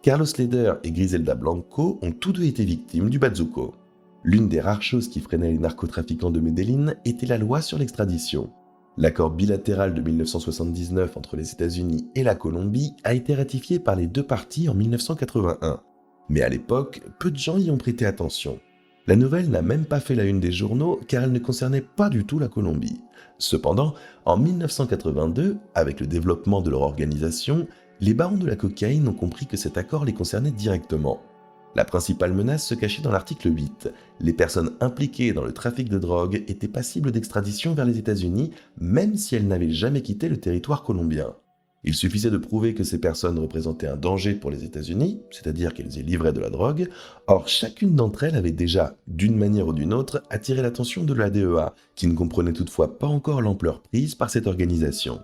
A: Carlos Leder et Griselda Blanco ont tous deux été victimes du bazuco. L'une des rares choses qui freinait les narcotrafiquants de Medellín était la loi sur l'extradition. L'accord bilatéral de 1979 entre les États-Unis et la Colombie a été ratifié par les deux parties en 1981. Mais à l'époque, peu de gens y ont prêté attention. La nouvelle n'a même pas fait la une des journaux car elle ne concernait pas du tout la Colombie. Cependant, en 1982, avec le développement de leur organisation, les barons de la cocaïne ont compris que cet accord les concernait directement. La principale menace se cachait dans l'article 8. Les personnes impliquées dans le trafic de drogue étaient passibles d'extradition vers les États-Unis, même si elles n'avaient jamais quitté le territoire colombien. Il suffisait de prouver que ces personnes représentaient un danger pour les États-Unis, c'est-à-dire qu'elles y livraient de la drogue. Or, chacune d'entre elles avait déjà, d'une manière ou d'une autre, attiré l'attention de la DEA, qui ne comprenait toutefois pas encore l'ampleur prise par cette organisation.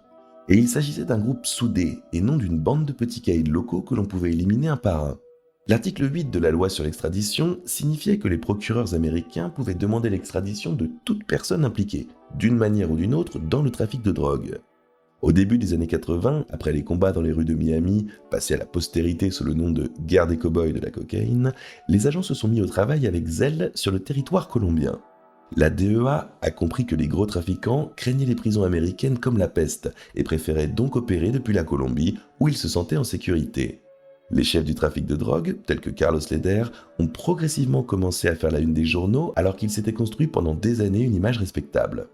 A: Et il s'agissait d'un groupe soudé, et non d'une bande de petits caïds locaux que l'on pouvait éliminer un par un. L'article 8 de la loi sur l'extradition signifiait que les procureurs américains pouvaient demander l'extradition de toute personne impliquée, d'une manière ou d'une autre, dans le trafic de drogue. Au début des années 80, après les combats dans les rues de Miami, passés à la postérité sous le nom de « guerre des cow-boys de la cocaïne », les agents se sont mis au travail avec zèle sur le territoire colombien. La DEA a compris que les gros trafiquants craignaient les prisons américaines comme la peste et préféraient donc opérer depuis la Colombie, où ils se sentaient en sécurité. Les chefs du trafic de drogue, tels que Carlos Leder, ont progressivement commencé à faire la une des journaux alors qu'ils s'étaient construits pendant des années une image respectable.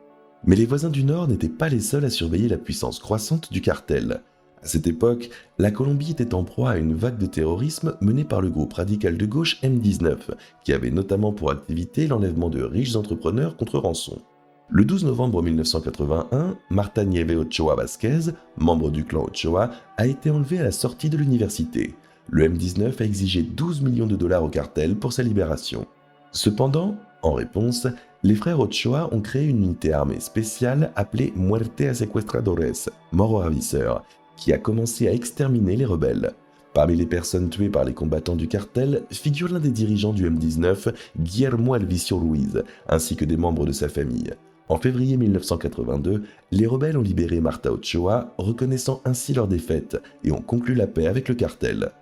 A: Mais les voisins du Nord n'étaient pas les seuls à surveiller la puissance croissante du cartel. À cette époque, la Colombie était en proie à une vague de terrorisme menée par le groupe radical de gauche M19, qui avait notamment pour activité l'enlèvement de riches entrepreneurs contre rançon. Le 12 novembre 1981, Marta Nieve Ochoa Vázquez, membre du clan Ochoa, a été enlevée à la sortie de l'université. Le M19 a exigé 12 millions de dollars au cartel pour sa libération. Cependant, en réponse, les frères Ochoa ont créé une unité armée spéciale appelée Muerte a Secuestradores, mort aux ravisseurs, qui a commencé à exterminer les rebelles. Parmi les personnes tuées par les combattants du cartel figure l'un des dirigeants du M19, Guillermo Alvicio Ruiz, ainsi que des membres de sa famille. En février 1982, les rebelles ont libéré Marta Ochoa, reconnaissant ainsi leur défaite, et ont conclu la paix avec le cartel.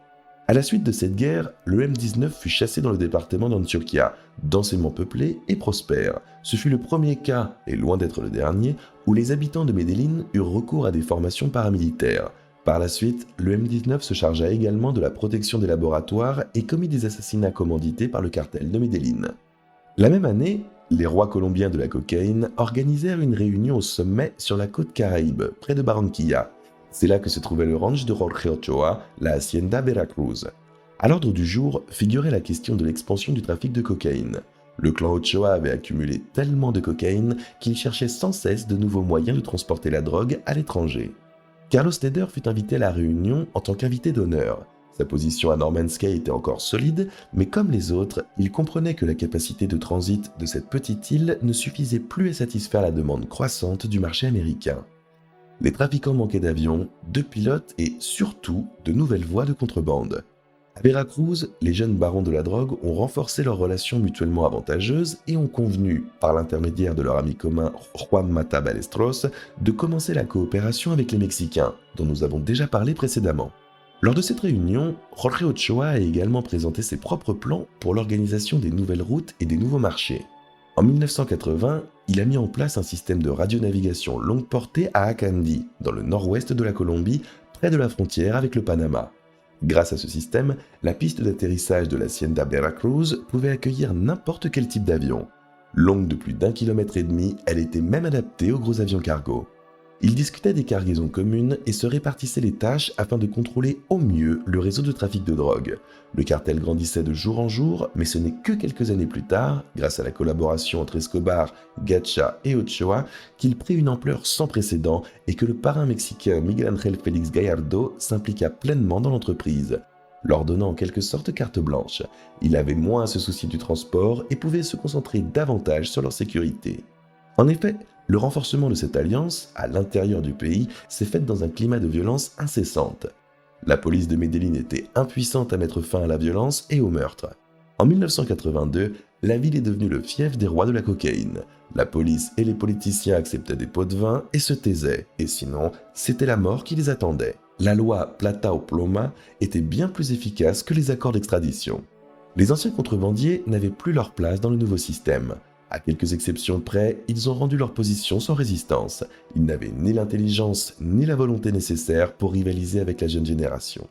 A: À la suite de cette guerre, le M19 fut chassé dans le département d'Antioquia, densément peuplé et prospère. Ce fut le premier cas, et loin d'être le dernier, où les habitants de Medellín eurent recours à des formations paramilitaires. Par la suite, le M19 se chargea également de la protection des laboratoires et commit des assassinats commandités par le cartel de Medellín. La même année, les rois colombiens de la cocaïne organisèrent une réunion au sommet sur la côte Caraïbe, près de Barranquilla. C'est là que se trouvait le ranch de Jorge Ochoa, la Hacienda Veracruz. À l'ordre du jour figurait la question de l'expansion du trafic de cocaïne. Le clan Ochoa avait accumulé tellement de cocaïne qu'il cherchait sans cesse de nouveaux moyens de transporter la drogue à l'étranger. Carlos Leder fut invité à la réunion en tant qu'invité d'honneur. Sa position à Norman's Cay était encore solide, mais comme les autres, il comprenait que la capacité de transit de cette petite île ne suffisait plus à satisfaire la demande croissante du marché américain. Les trafiquants manquaient d'avions, de pilotes et, surtout, de nouvelles voies de contrebande. À Veracruz, les jeunes barons de la drogue ont renforcé leurs relations mutuellement avantageuses et ont convenu, par l'intermédiaire de leur ami commun Juan Mata Ballesteros, de commencer la coopération avec les Mexicains, dont nous avons déjà parlé précédemment. Lors de cette réunion, Jorge Ochoa a également présenté ses propres plans pour l'organisation des nouvelles routes et des nouveaux marchés. En 1980, il a mis en place un système de radionavigation longue portée à Acandí, dans le nord-ouest de la Colombie, près de la frontière avec le Panama. Grâce à ce système, la piste d'atterrissage de l'Hacienda Veracruz pouvait accueillir n'importe quel type d'avion. Longue de plus d'1,5 km, elle était même adaptée aux gros avions cargo. Ils discutaient des cargaisons communes et se répartissaient les tâches afin de contrôler au mieux le réseau de trafic de drogue. Le cartel grandissait de jour en jour, mais ce n'est que quelques années plus tard, grâce à la collaboration entre Escobar, Gacha et Ochoa, qu'il prit une ampleur sans précédent et que le parrain mexicain Miguel Ángel Félix Gallardo s'impliqua pleinement dans l'entreprise, leur donnant en quelque sorte carte blanche. Il avait moins à se soucier du transport et pouvait se concentrer davantage sur leur sécurité. En effet, le renforcement de cette alliance, à l'intérieur du pays, s'est fait dans un climat de violence incessante. La police de Medellín était impuissante à mettre fin à la violence et au meurtre. En 1982, la ville est devenue le fief des rois de la cocaïne. La police et les politiciens acceptaient des pots de vin et se taisaient, et sinon, c'était la mort qui les attendait. La loi Plata o Ploma était bien plus efficace que les accords d'extradition. Les anciens contrebandiers n'avaient plus leur place dans le nouveau système. À quelques exceptions près, ils ont rendu leur position sans résistance. Ils n'avaient ni l'intelligence ni la volonté nécessaires pour rivaliser avec la jeune génération.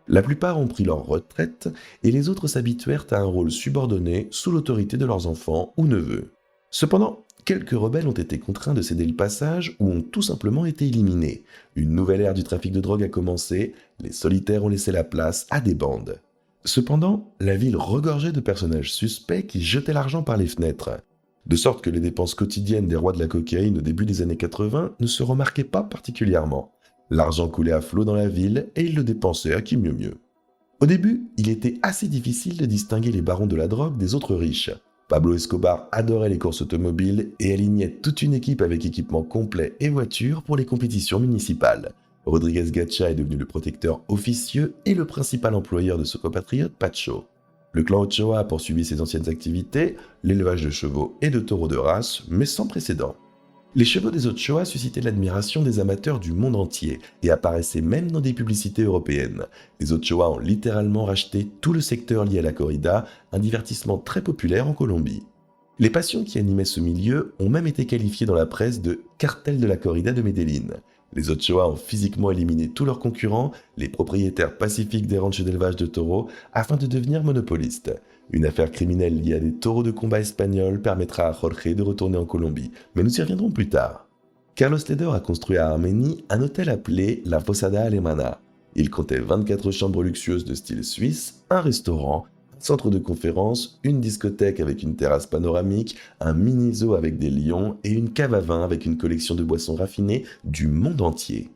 A: La plupart ont pris leur retraite et les autres s'habituèrent à un rôle subordonné sous l'autorité de leurs enfants ou neveux. Cependant, quelques rebelles ont été contraints de céder le passage ou ont tout simplement été éliminés. Une nouvelle ère du trafic de drogue a commencé, les solitaires ont laissé la place à des bandes. Cependant, la ville regorgeait de personnages suspects qui jetaient l'argent par les fenêtres. De sorte que les dépenses quotidiennes des rois de la cocaïne au début des années 80 ne se remarquaient pas particulièrement. L'argent coulait à flot dans la ville et ils le dépensaient à qui mieux mieux. Au début, il était assez difficile de distinguer les barons de la drogue des autres riches. Pablo Escobar adorait les courses automobiles et alignait toute une équipe avec équipement complet et voiture pour les compétitions municipales. Rodriguez Gacha est devenu le protecteur officieux et le principal employeur de ce compatriote Pacho. Le clan Ochoa a poursuivi ses anciennes activités, l'élevage de chevaux et de taureaux de race, mais sans précédent. Les chevaux des Ochoa suscitaient l'admiration des amateurs du monde entier et apparaissaient même dans des publicités européennes. Les Ochoa ont littéralement racheté tout le secteur lié à la corrida, un divertissement très populaire en Colombie. Les passions qui animaient ce milieu ont même été qualifiées dans la presse de « cartel de la corrida de Medellín ». Les Ochoa ont physiquement éliminé tous leurs concurrents, les propriétaires pacifiques des ranchs d'élevage de taureaux, afin de devenir monopolistes. Une affaire criminelle liée à des taureaux de combat espagnols permettra à Jorge de retourner en Colombie, mais nous y reviendrons plus tard. Carlos Leder a construit à Arménie un hôtel appelé la Posada Alemana. Il comptait 24 chambres luxueuses de style suisse, un restaurant, un centre de conférence, une discothèque avec une terrasse panoramique, un mini-zoo avec des lions et une cave à vin avec une collection de boissons raffinées du monde entier.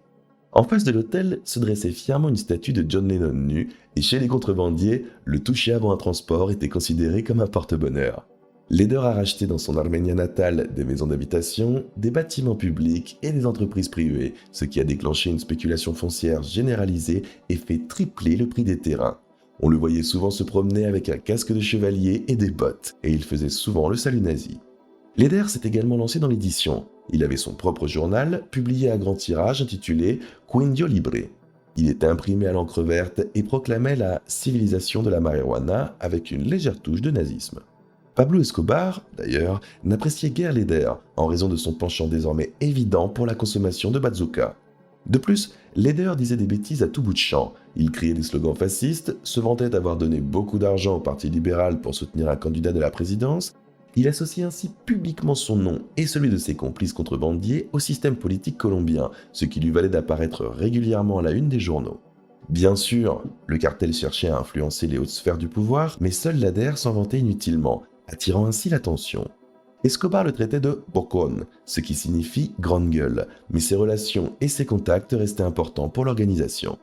A: En face de l'hôtel se dressait fièrement une statue de John Lennon nu, et chez les contrebandiers, le toucher avant un transport était considéré comme un porte-bonheur. Leder a racheté dans son Arménie natale des maisons d'habitation, des bâtiments publics et des entreprises privées, ce qui a déclenché une spéculation foncière généralisée et fait tripler le prix des terrains. On le voyait souvent se promener avec un casque de chevalier et des bottes, et il faisait souvent le salut nazi. Leder s'est également lancé dans l'édition. Il avait son propre journal, publié à grand tirage, intitulé Quindio Libre. Il était imprimé à l'encre verte et proclamait la civilisation de la marijuana avec une légère touche de nazisme. Pablo Escobar, d'ailleurs, n'appréciait guère Leder, en raison de son penchant désormais évident pour la consommation de bazooka. De plus, Leder disait des bêtises à tout bout de champ. Il criait des slogans fascistes, se vantait d'avoir donné beaucoup d'argent au Parti libéral pour soutenir un candidat de la présidence. Il associait ainsi publiquement son nom et celui de ses complices contrebandiers au système politique colombien, ce qui lui valait d'apparaître régulièrement à la une des journaux. Bien sûr, le cartel cherchait à influencer les hautes sphères du pouvoir, mais seul Leder s'en vantait inutilement, attirant ainsi l'attention. Escobar le traitait de « bocón », ce qui signifie « grande gueule », mais ses relations et ses contacts restaient importants pour l'organisation.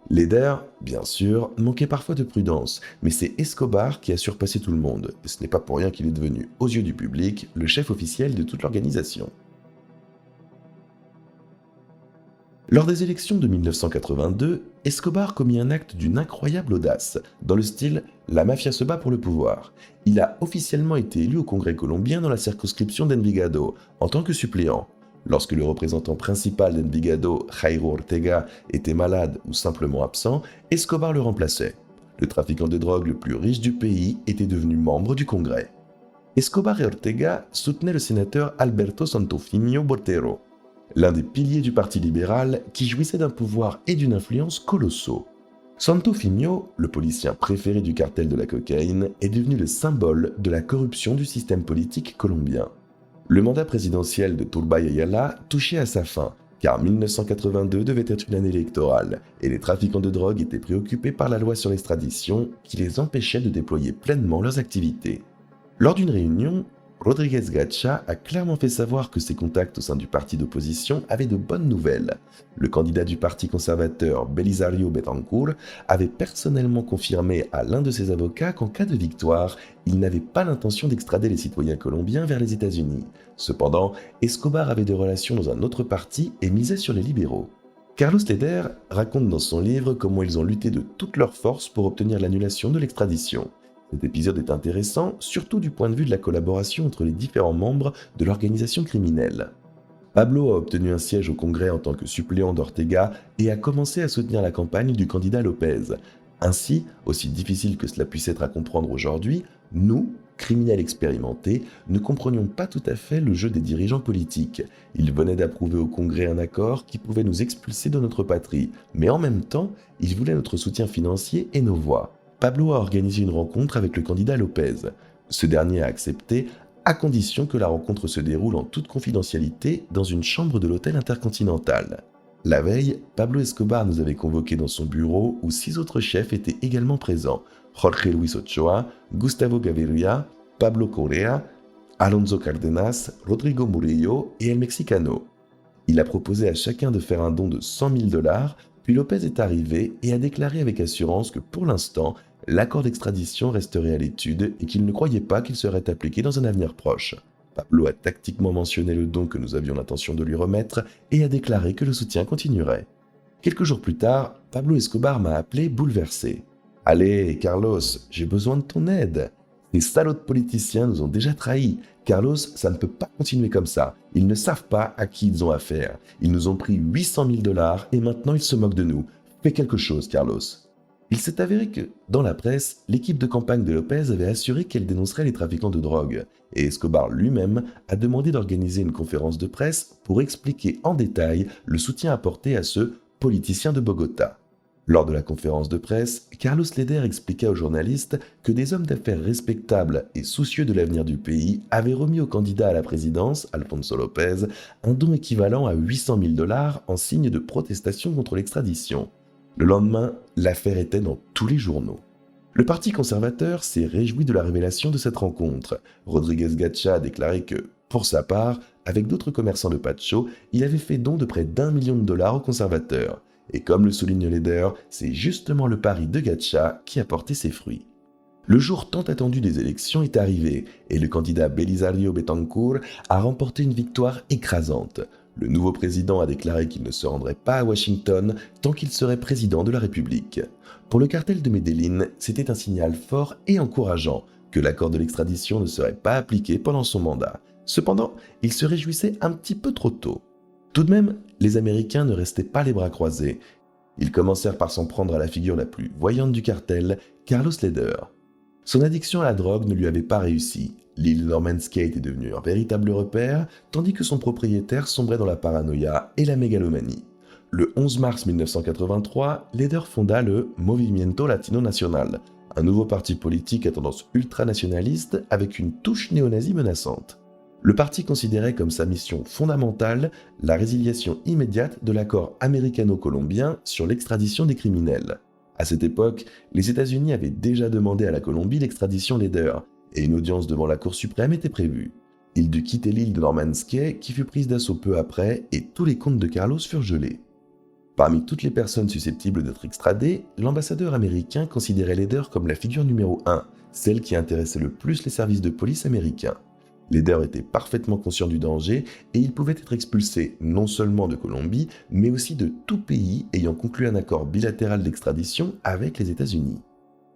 A: Leder, bien sûr, manquait parfois de prudence, mais c'est Escobar qui a surpassé tout le monde, et ce n'est pas pour rien qu'il est devenu, aux yeux du public, le chef officiel de toute l'organisation. Lors des élections de 1982, Escobar commit un acte d'une incroyable audace, dans le style « la mafia se bat pour le pouvoir ». Il a officiellement été élu au Congrès colombien dans la circonscription d'Envigado, en tant que suppléant. Lorsque le représentant principal d'Envigado, Jairo Ortega, était malade ou simplement absent, Escobar le remplaçait. Le trafiquant de drogue le plus riche du pays était devenu membre du Congrès. Escobar et Ortega soutenaient le sénateur Alberto Santofimio Botero, l'un des piliers du Parti libéral qui jouissait d'un pouvoir et d'une influence colossaux. Santofimio, le politicien préféré du cartel de la cocaïne, est devenu le symbole de la corruption du système politique colombien. Le mandat présidentiel de Turbay Ayala touchait à sa fin, car 1982 devait être une année électorale, et les trafiquants de drogue étaient préoccupés par la loi sur l'extradition qui les empêchait de déployer pleinement leurs activités. Lors d'une réunion, Rodríguez Gacha a clairement fait savoir que ses contacts au sein du parti d'opposition avaient de bonnes nouvelles. Le candidat du parti conservateur Belisario Betancur avait personnellement confirmé à l'un de ses avocats qu'en cas de victoire, il n'avait pas l'intention d'extrader les citoyens colombiens vers les États-Unis. Cependant, Escobar avait des relations dans un autre parti et misait sur les libéraux. Carlos Leder raconte dans son livre comment ils ont lutté de toutes leurs forces pour obtenir l'annulation de l'extradition. Cet épisode est intéressant, surtout du point de vue de la collaboration entre les différents membres de l'organisation criminelle. Pablo a obtenu un siège au Congrès en tant que suppléant d'Ortega et a commencé à soutenir la campagne du candidat Lopez. Ainsi, aussi difficile que cela puisse être à comprendre aujourd'hui, nous, criminels expérimentés, ne comprenions pas tout à fait le jeu des dirigeants politiques. Ils venaient d'approuver au Congrès un accord qui pouvait nous expulser de notre patrie, mais en même temps, ils voulaient notre soutien financier et nos voix. Pablo a organisé une rencontre avec le candidat Lopez. Ce dernier a accepté, à condition que la rencontre se déroule en toute confidentialité dans une chambre de l'hôtel Intercontinental. La veille, Pablo Escobar nous avait convoqués dans son bureau où 6 autres chefs étaient également présents. Jorge Luis Ochoa, Gustavo Gaviria, Pablo Correa, Alonso Cárdenas, Rodrigo Murillo et El Mexicano. Il a proposé à chacun de faire un don de 100 000 $, puis Lopez est arrivé et a déclaré avec assurance que pour l'instant, l'accord d'extradition resterait à l'étude et qu'il ne croyait pas qu'il serait appliqué dans un avenir proche. Pablo a tactiquement mentionné le don que nous avions l'intention de lui remettre et a déclaré que le soutien continuerait. Quelques jours plus tard, Pablo Escobar m'a appelé bouleversé. « Allez, Carlos, j'ai besoin de ton aide. Les salauds de politiciens nous ont déjà trahis. Carlos, ça ne peut pas continuer comme ça. Ils ne savent pas à qui ils ont affaire. Ils nous ont pris 800 000 $ et maintenant ils se moquent de nous. Fais quelque chose, Carlos. » Il s'est avéré que, dans la presse, l'équipe de campagne de Lopez avait assuré qu'elle dénoncerait les trafiquants de drogue, et Escobar lui-même a demandé d'organiser une conférence de presse pour expliquer en détail le soutien apporté à ce politicien de Bogota. Lors de la conférence de presse, Carlos Leder expliqua aux journalistes que des hommes d'affaires respectables et soucieux de l'avenir du pays avaient remis au candidat à la présidence, Alfonso Lopez, un don équivalent à 800 000 $ en signe de protestation contre l'extradition. Le lendemain, l'affaire était dans tous les journaux. Le Parti conservateur s'est réjoui de la révélation de cette rencontre. Rodríguez Gacha a déclaré que, pour sa part, avec d'autres commerçants de Pacho, il avait fait don de près d'1 million de $ aux conservateurs. Et comme le souligne Leder, c'est justement le pari de Gacha qui a porté ses fruits. Le jour tant attendu des élections est arrivé et le candidat Belisario Betancur a remporté une victoire écrasante. Le nouveau président a déclaré qu'il ne se rendrait pas à Washington tant qu'il serait président de la République. Pour le cartel de Medellín, c'était un signal fort et encourageant que l'accord de l'extradition ne serait pas appliqué pendant son mandat. Cependant, il se réjouissait un petit peu trop tôt. Tout de même, les Américains ne restaient pas les bras croisés. Ils commencèrent par s'en prendre à la figure la plus voyante du cartel, Carlos Leder. Son addiction à la drogue ne lui avait pas réussi. L'île de Norman's Cay était devenue un véritable repère, tandis que son propriétaire sombrait dans la paranoïa et la mégalomanie. Le 11 mars 1983, Leder fonda le Movimiento Latino Nacional, un nouveau parti politique à tendance ultranationaliste avec une touche néo-nazie menaçante. Le parti considérait comme sa mission fondamentale la résiliation immédiate de l'accord américano-colombien sur l'extradition des criminels. À cette époque, les États-Unis avaient déjà demandé à la Colombie l'extradition Leder, et une audience devant la Cour suprême était prévue. Il dut quitter l'île de Norman's Cay, qui fut prise d'assaut peu après, et tous les comptes de Carlos furent gelés. Parmi toutes les personnes susceptibles d'être extradées, l'ambassadeur américain considérait Leder comme la figure numéro 1, celle qui intéressait le plus les services de police américains. Leder était parfaitement conscient du danger et il pouvait être expulsé non seulement de Colombie, mais aussi de tout pays ayant conclu un accord bilatéral d'extradition avec les États-Unis.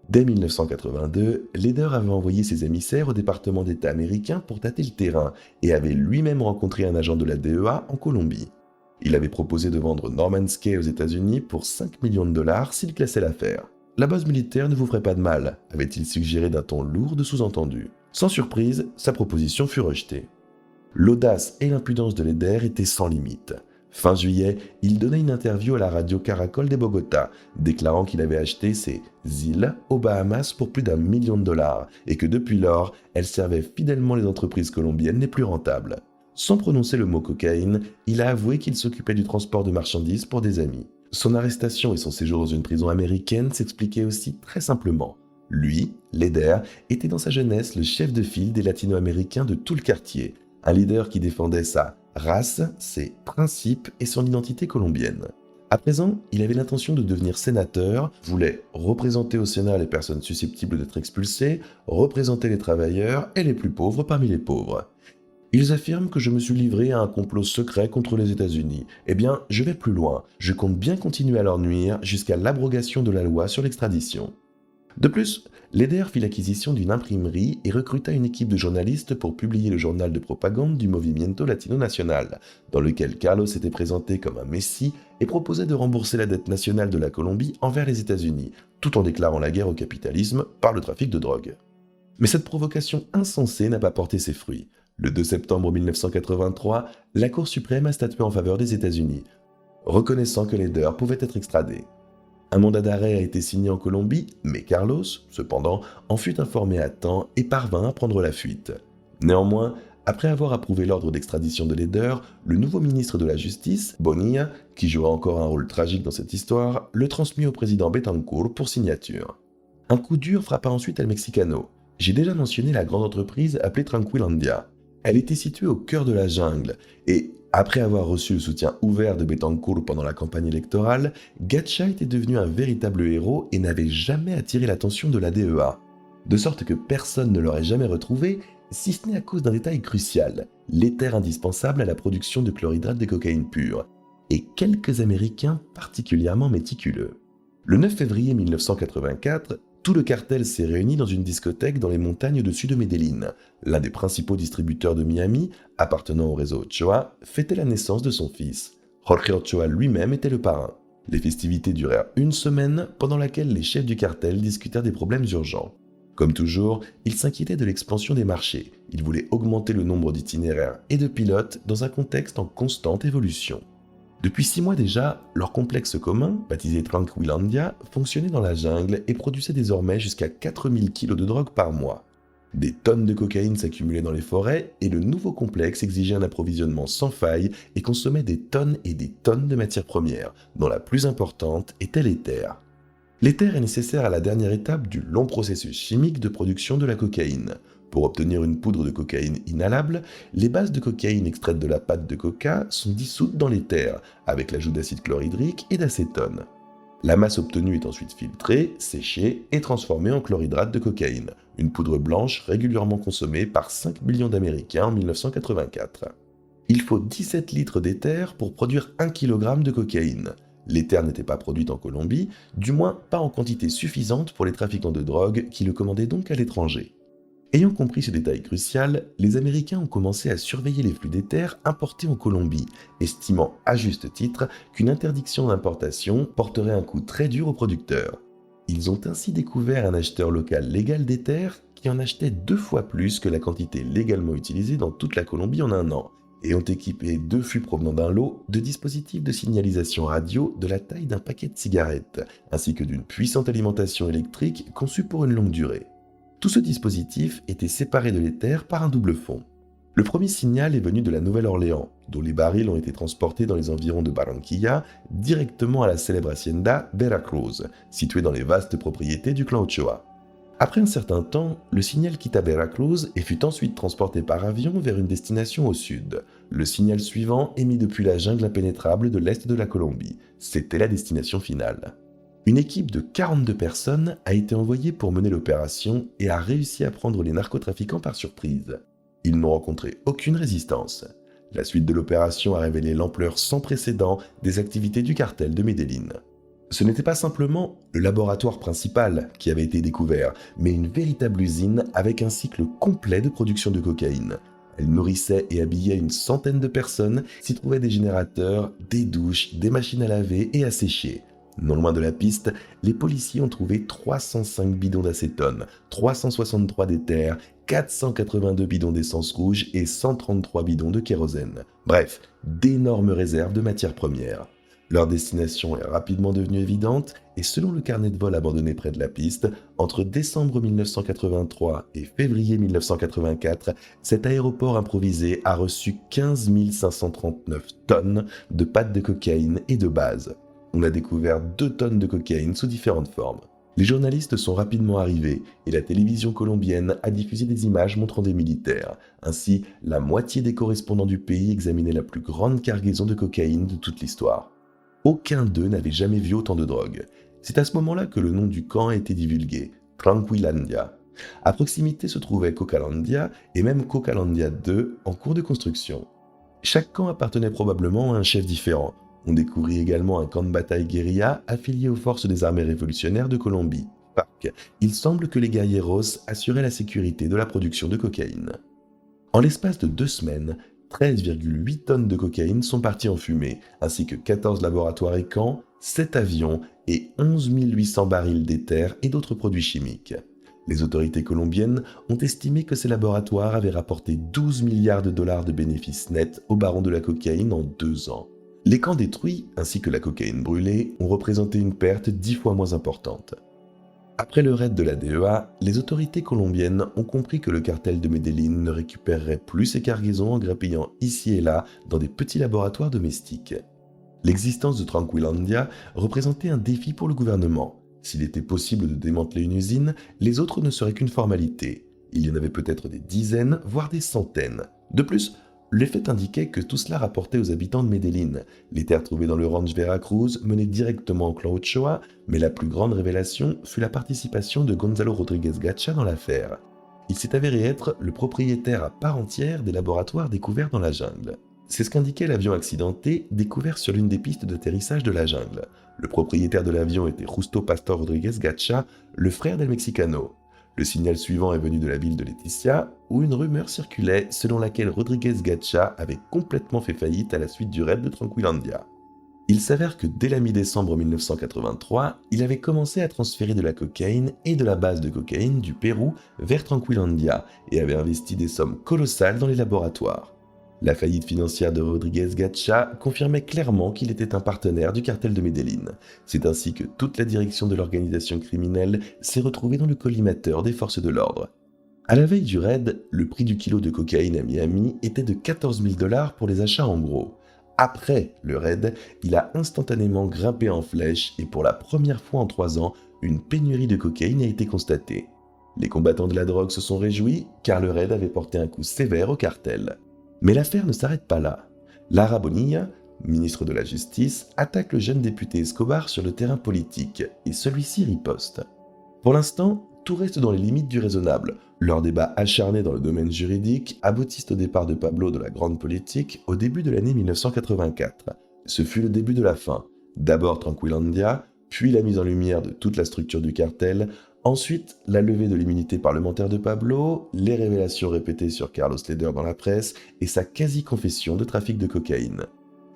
A: Dès 1982, Leder avait envoyé ses émissaires au département d'État américain pour tâter le terrain et avait lui-même rencontré un agent de la DEA en Colombie. Il avait proposé de vendre Norman's Cay aux États-Unis pour 5 millions de dollars s'il classait l'affaire. La base militaire ne vous ferait pas de mal, avait-il suggéré d'un ton lourd de sous-entendu. Sans surprise, sa proposition fut rejetée. L'audace et l'impudence de Leder étaient sans limite. Fin juillet, il donna une interview à la radio Caracol de Bogota, déclarant qu'il avait acheté ces îles aux Bahamas pour plus d'1 million de dollars et que depuis lors, elles servaient fidèlement les entreprises colombiennes les plus rentables. Sans prononcer le mot cocaïne, il a avoué qu'il s'occupait du transport de marchandises pour des amis. Son arrestation et son séjour dans une prison américaine s'expliquaient aussi très simplement. Lui, Leder, était dans sa jeunesse le chef de file des latino-américains de tout le quartier, un leader qui défendait sa race, ses principes et son identité colombienne. À présent, il avait l'intention de devenir sénateur, voulait représenter au Sénat les personnes susceptibles d'être expulsées, représenter les travailleurs et les plus pauvres parmi les pauvres. Ils affirment que je me suis livré à un complot secret contre les États-Unis. Eh bien, je vais plus loin. Je compte bien continuer à leur nuire jusqu'à l'abrogation de la loi sur l'extradition. De plus, Leder fit l'acquisition d'une imprimerie et recruta une équipe de journalistes pour publier le journal de propagande du Movimiento Latino Nacional, dans lequel Carlos était présenté comme un messie et proposait de rembourser la dette nationale de la Colombie envers les États-Unis, tout en déclarant la guerre au capitalisme par le trafic de drogue. Mais cette provocation insensée n'a pas porté ses fruits. Le 2 septembre 1983, la Cour suprême a statué en faveur des États-Unis, reconnaissant que Leder pouvait être extradé. Un mandat d'arrêt a été signé en Colombie, mais Carlos, cependant, en fut informé à temps et parvint à prendre la fuite. Néanmoins, après avoir approuvé l'ordre d'extradition de Leder, le nouveau ministre de la Justice, Bonilla, qui jouera encore un rôle tragique dans cette histoire, le transmit au président Betancourt pour signature. Un coup dur frappa ensuite El Mexicano. J'ai déjà mentionné la grande entreprise appelée Tranquilandia. Elle était située au cœur de la jungle et, après avoir reçu le soutien ouvert de Betancourt pendant la campagne électorale, Gacha était devenu un véritable héros et n'avait jamais attiré l'attention de la DEA. De sorte que personne ne l'aurait jamais retrouvé, si ce n'est à cause d'un détail crucial, l'éther indispensable à la production de chlorhydrate de cocaïne pure, et quelques Américains particulièrement méticuleux. Le 9 février 1984, tout le cartel s'est réuni dans une discothèque dans les montagnes au-dessus de Medellín. L'un des principaux distributeurs de Miami, appartenant au réseau Ochoa, fêtait la naissance de son fils. Jorge Ochoa lui-même était le parrain. Les festivités durèrent une semaine, pendant laquelle les chefs du cartel discutèrent des problèmes urgents. Comme toujours, ils s'inquiétaient de l'expansion des marchés. Ils voulaient augmenter le nombre d'itinéraires et de pilotes dans un contexte en constante évolution. Depuis 6 mois déjà, leur complexe commun, baptisé Tranquilandia, fonctionnait dans la jungle et produisait désormais jusqu'à 4000 kg de drogue par mois. Des tonnes de cocaïne s'accumulaient dans les forêts et le nouveau complexe exigeait un approvisionnement sans faille et consommait des tonnes et des tonnes de matières premières, dont la plus importante était l'éther. L'éther est nécessaire à la dernière étape du long processus chimique de production de la cocaïne. Pour obtenir une poudre de cocaïne inhalable, les bases de cocaïne extraites de la pâte de coca sont dissoutes dans l'éther, avec l'ajout d'acide chlorhydrique et d'acétone. La masse obtenue est ensuite filtrée, séchée et transformée en chlorhydrate de cocaïne, une poudre blanche régulièrement consommée par 5 millions d'Américains en 1984. Il faut 17 litres d'éther pour produire 1 kg de cocaïne. L'éther n'était pas produit en Colombie, du moins pas en quantité suffisante pour les trafiquants de drogue qui le commandaient donc à l'étranger. Ayant compris ce détail crucial, les Américains ont commencé à surveiller les flux d'éther importés en Colombie, estimant à juste titre qu'une interdiction d'importation porterait un coup très dur aux producteurs. Ils ont ainsi découvert un acheteur local légal d'éther qui en achetait 2 fois plus que la quantité légalement utilisée dans toute la Colombie en un an, et ont équipé 2 fûts provenant d'un lot de dispositifs de signalisation radio de la taille d'un paquet de cigarettes, ainsi que d'une puissante alimentation électrique conçue pour une longue durée. Tout ce dispositif était séparé de l'éther par un double fond. Le premier signal est venu de la Nouvelle-Orléans, dont les barils ont été transportés dans les environs de Barranquilla, directement à la célèbre hacienda Veracruz, située dans les vastes propriétés du clan Ochoa. Après un certain temps, le signal quitta Veracruz et fut ensuite transporté par avion vers une destination au sud. Le signal suivant émis depuis la jungle impénétrable de l'est de la Colombie. C'était la destination finale. Une équipe de 42 personnes a été envoyée pour mener l'opération et a réussi à prendre les narcotrafiquants par surprise. Ils n'ont rencontré aucune résistance. La suite de l'opération a révélé l'ampleur sans précédent des activités du cartel de Medellín. Ce n'était pas simplement le laboratoire principal qui avait été découvert, mais une véritable usine avec un cycle complet de production de cocaïne. Elle nourrissait et habillait une centaine de personnes, s'y trouvaient des générateurs, des douches, des machines à laver et à sécher. Non loin de la piste, les policiers ont trouvé 305 bidons d'acétone, 363 d'éther, 482 bidons d'essence rouge et 133 bidons de kérosène. Bref, d'énormes réserves de matières premières. Leur destination est rapidement devenue évidente et selon le carnet de vol abandonné près de la piste, entre décembre 1983 et février 1984, cet aéroport improvisé a reçu 15 539 tonnes de pâtes de cocaïne et de base. On a découvert 2 tonnes de cocaïne sous différentes formes. Les journalistes sont rapidement arrivés et la télévision colombienne a diffusé des images montrant des militaires. Ainsi, la moitié des correspondants du pays examinaient la plus grande cargaison de cocaïne de toute l'histoire. Aucun d'eux n'avait jamais vu autant de drogue. C'est à ce moment-là que le nom du camp a été divulgué, Tranquilandia. À proximité se trouvait Cocalandia et même Cocalandia 2 en cours de construction. Chaque camp appartenait probablement à un chef différent. On découvrit également un camp de bataille guérilla affilié aux forces des armées révolutionnaires de Colombie, FARC. Il semble que les guerrilleros assuraient la sécurité de la production de cocaïne. En l'espace de 2 semaines, 13,8 tonnes de cocaïne sont parties en fumée, ainsi que 14 laboratoires et camps, 7 avions et 11 800 barils d'éther et d'autres produits chimiques. Les autorités colombiennes ont estimé que ces laboratoires avaient rapporté 12 milliards de dollars de bénéfices nets aux barons de la cocaïne en 2 ans. Les camps détruits, ainsi que la cocaïne brûlée, ont représenté une perte 10 fois moins importante. Après le raid de la DEA, les autorités colombiennes ont compris que le cartel de Medellín ne récupérerait plus ses cargaisons en grappillant ici et là dans des petits laboratoires domestiques. L'existence de Tranquilandia représentait un défi pour le gouvernement. S'il était possible de démanteler une usine, les autres ne seraient qu'une formalité. Il y en avait peut-être des dizaines, voire des centaines. De plus, les faits indiquaient que tout cela rapportait aux habitants de Medellín. Les terres trouvées dans le ranch Veracruz menaient directement au clan Ochoa, mais la plus grande révélation fut la participation de Gonzalo Rodríguez Gacha dans l'affaire. Il s'est avéré être le propriétaire à part entière des laboratoires découverts dans la jungle. C'est ce qu'indiquait l'avion accidenté découvert sur l'une des pistes d'atterrissage de la jungle. Le propriétaire de l'avion était Justo Pastor Rodríguez Gacha, le frère del Mexicano. Le signal suivant est venu de la ville de Leticia, où une rumeur circulait selon laquelle Rodríguez Gacha avait complètement fait faillite à la suite du raid de Tranquilandia. Il s'avère que dès la mi-décembre 1983, il avait commencé à transférer de la cocaïne et de la base de cocaïne du Pérou vers Tranquilandia et avait investi des sommes colossales dans les laboratoires. La faillite financière de Rodríguez Gacha confirmait clairement qu'il était un partenaire du cartel de Medellín. C'est ainsi que toute la direction de l'organisation criminelle s'est retrouvée dans le collimateur des forces de l'ordre. À la veille du raid, le prix du kilo de cocaïne à Miami était de 14 000 $ pour les achats en gros. Après le raid, il a instantanément grimpé en flèche et pour la première fois en 3 ans, une pénurie de cocaïne a été constatée. Les combattants de la drogue se sont réjouis car le raid avait porté un coup sévère au cartel. Mais l'affaire ne s'arrête pas là. Lara Bonilla, ministre de la Justice, attaque le jeune député Escobar sur le terrain politique et celui-ci riposte. Pour l'instant, tout reste dans les limites du raisonnable. Leurs débats acharnés dans le domaine juridique aboutissent au départ de Pablo de la grande politique au début de l'année 1984. Ce fut le début de la fin. D'abord Tranquilandia, puis la mise en lumière de toute la structure du cartel, ensuite la levée de l'immunité parlementaire de Pablo, les révélations répétées sur Carlos Leder dans la presse et sa quasi-confession de trafic de cocaïne.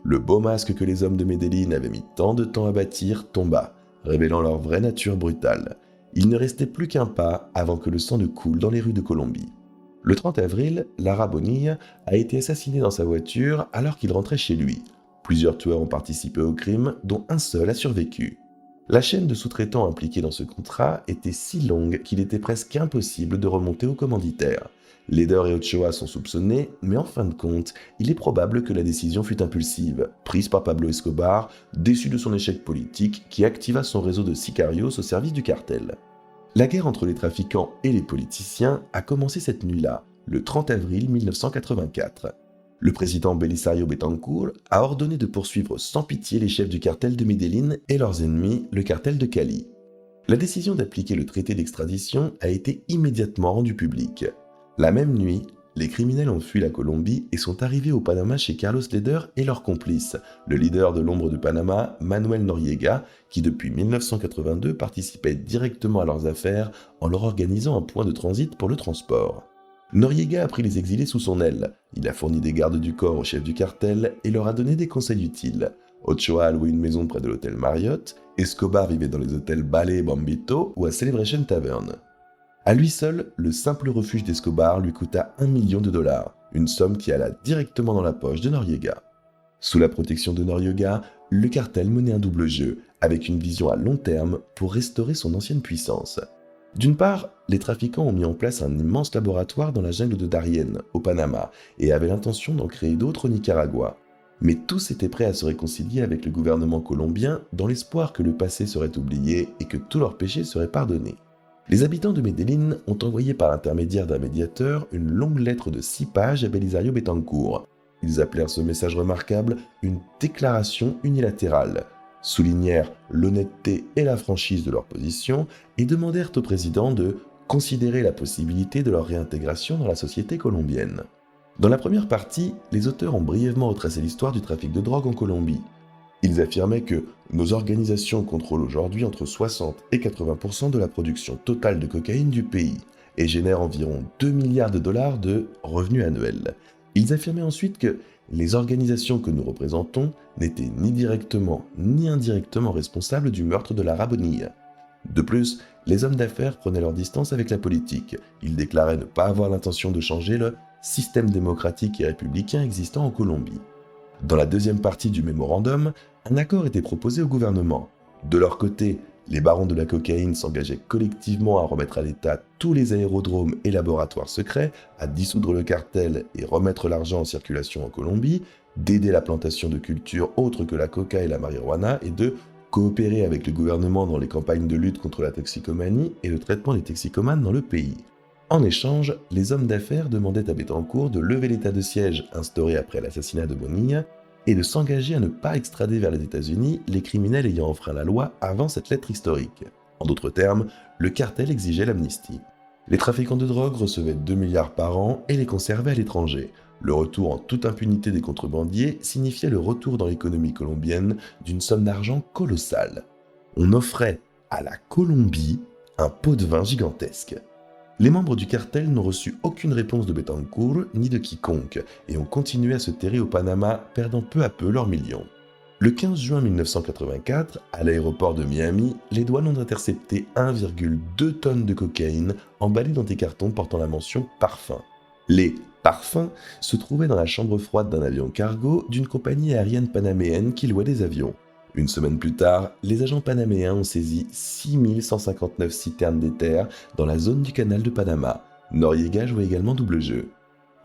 A: Le beau masque que les hommes de Medellín avaient mis tant de temps à bâtir tomba, révélant leur vraie nature brutale. Il ne restait plus qu'un pas avant que le sang ne coule dans les rues de Colombie. Le 30 avril, Lara Bonilla a été assassiné dans sa voiture alors qu'il rentrait chez lui. Plusieurs tueurs ont participé au crime, dont un seul a survécu. La chaîne de sous-traitants impliqués dans ce contrat était si longue qu'il était presque impossible de remonter au commanditaire. Leder et Ochoa sont soupçonnés, mais en fin de compte, il est probable que la décision fut impulsive, prise par Pablo Escobar, déçu de son échec politique, qui activa son réseau de sicarios au service du cartel. La guerre entre les trafiquants et les politiciens a commencé cette nuit-là, le 30 avril 1984. Le président Belisario Betancourt a ordonné de poursuivre sans pitié les chefs du cartel de Medellín et leurs ennemis, le cartel de Cali. La décision d'appliquer le traité d'extradition a été immédiatement rendue publique. La même nuit, Les criminels ont fui la Colombie et sont arrivés au Panama chez Carlos Leder et leurs complices, le leader de l'ombre du Panama, Manuel Noriega, qui depuis 1982 participait directement à leurs affaires en leur organisant un point de transit pour le transport. Noriega a pris les exilés sous son aile, il a fourni des gardes du corps au chef du cartel et leur a donné des conseils utiles. Ochoa a loué une maison près de l'hôtel Marriott, Escobar vivait dans les hôtels Ballet et Bambito ou à Celebration Tavern. À lui seul, le simple refuge d'Escobar lui coûta $1 million, une somme qui alla directement dans la poche de Noriega. Sous la protection de Noriega, le cartel menait un double jeu, avec une vision à long terme pour restaurer son ancienne puissance. D'une part, les trafiquants ont mis en place un immense laboratoire dans la jungle de Darien, au Panama, et avaient l'intention d'en créer d'autres au Nicaragua. Mais tous étaient prêts à se réconcilier avec le gouvernement colombien dans l'espoir que le passé serait oublié et que tous leurs péchés seraient pardonnés. Les habitants de Medellín ont envoyé par l'intermédiaire d'un médiateur une longue lettre de 6 pages à Belisario Betancourt. Ils appelèrent ce message remarquable une déclaration unilatérale, soulignèrent l'honnêteté et la franchise de leur position et demandèrent au président de considérer la possibilité de leur réintégration dans la société colombienne. Dans la première partie, les auteurs ont brièvement retracé l'histoire du trafic de drogue en Colombie. Ils affirmaient que nos organisations contrôlent aujourd'hui entre 60 et 80% de la production totale de cocaïne du pays et génèrent environ $2 milliards de revenus annuels. Ils affirmaient ensuite que les organisations que nous représentons n'étaient ni directement ni indirectement responsables du meurtre de Lara Bonilla. De plus, les hommes d'affaires prenaient leur distance avec la politique. Ils déclaraient ne pas avoir l'intention de changer le système démocratique et républicain existant en Colombie. Dans la deuxième partie du mémorandum, un accord était proposé au gouvernement. De leur côté, les barons de la cocaïne s'engageaient collectivement à remettre à l'État tous les aérodromes et laboratoires secrets, à dissoudre le cartel et remettre l'argent en circulation en Colombie, d'aider la plantation de cultures autres que la coca et la marijuana et de coopérer avec le gouvernement dans les campagnes de lutte contre la toxicomanie et le traitement des toxicomanes dans le pays. En échange, les hommes d'affaires demandaient à Betancourt de lever l'état de siège instauré après l'assassinat de Bonilla et de s'engager à ne pas extrader vers les États-Unis les criminels ayant enfreint la loi avant cette lettre historique. En d'autres termes, le cartel exigeait l'amnistie. Les trafiquants de drogue recevaient 2 milliards par an et les conservaient à l'étranger. Le retour en toute impunité des contrebandiers signifiait le retour dans l'économie colombienne d'une somme d'argent colossale. On offrait à la Colombie un pot de vin gigantesque. Les membres du cartel n'ont reçu aucune réponse de Betancourt ni de quiconque et ont continué à se terrer au Panama, perdant peu à peu leurs millions. Le 15 juin 1984, à l'aéroport de Miami, les douanes ont intercepté 1,2 tonnes de cocaïne emballées dans des cartons portant la mention « parfum ». Les « parfums » se trouvaient dans la chambre froide d'un avion cargo d'une compagnie aérienne panaméenne qui louait des avions. Une semaine plus tard, les agents panaméens ont saisi 6159 citernes d'éther dans la zone du canal de Panama. Noriega jouait également double jeu.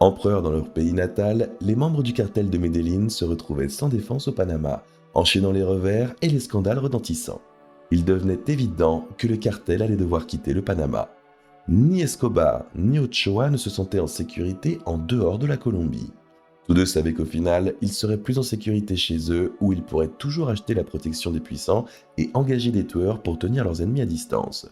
A: Empereurs dans leur pays natal, les membres du cartel de Medellín se retrouvaient sans défense au Panama, enchaînant les revers et les scandales retentissants. Il devenait évident que le cartel allait devoir quitter le Panama. Ni Escobar ni Ochoa ne se sentaient en sécurité en dehors de la Colombie. Tous deux savaient qu'au final, ils seraient plus en sécurité chez eux, où ils pourraient toujours acheter la protection des puissants et engager des tueurs pour tenir leurs ennemis à distance.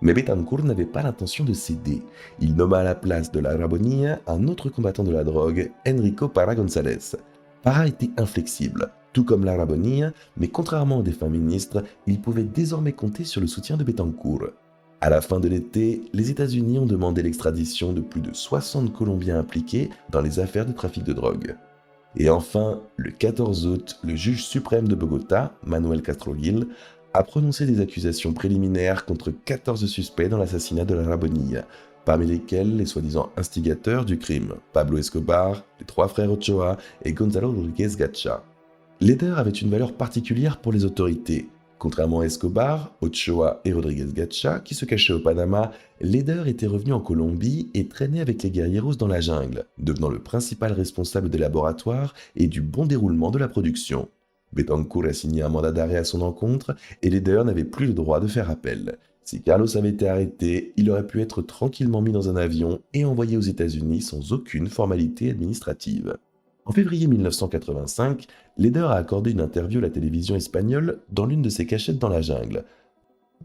A: Mais Betancourt n'avait pas l'intention de céder. Il nomma à la place de Lara Bonilla un autre combattant de la drogue, Enrico Parra González. Parra était inflexible, tout comme Lara Bonilla, mais contrairement aux défunts ministres, il pouvait désormais compter sur le soutien de Betancourt. À la fin de l'été, les États-Unis ont demandé l'extradition de plus de 60 Colombiens impliqués dans les affaires de trafic de drogue. Et enfin, le 14 août, le juge suprême de Bogota, Manuel Castro Gil, a prononcé des accusations préliminaires contre 14 suspects dans l'assassinat de Lara Bonilla, parmi lesquels les soi-disant instigateurs du crime, Pablo Escobar, les 3 frères Ochoa et Gonzalo Rodríguez Gacha. Leder avait une valeur particulière pour les autorités. Contrairement à Escobar, Ochoa et Rodríguez Gacha, qui se cachaient au Panama, Leder était revenu en Colombie et traînait avec les guerrilleros dans la jungle, devenant le principal responsable des laboratoires et du bon déroulement de la production. Betancourt a signé un mandat d'arrêt à son encontre et Leder n'avait plus le droit de faire appel. Si Carlos avait été arrêté, il aurait pu être tranquillement mis dans un avion et envoyé aux États-Unis sans aucune formalité administrative. En février 1985, Leder a accordé une interview à la télévision espagnole dans l'une de ses cachettes dans la jungle.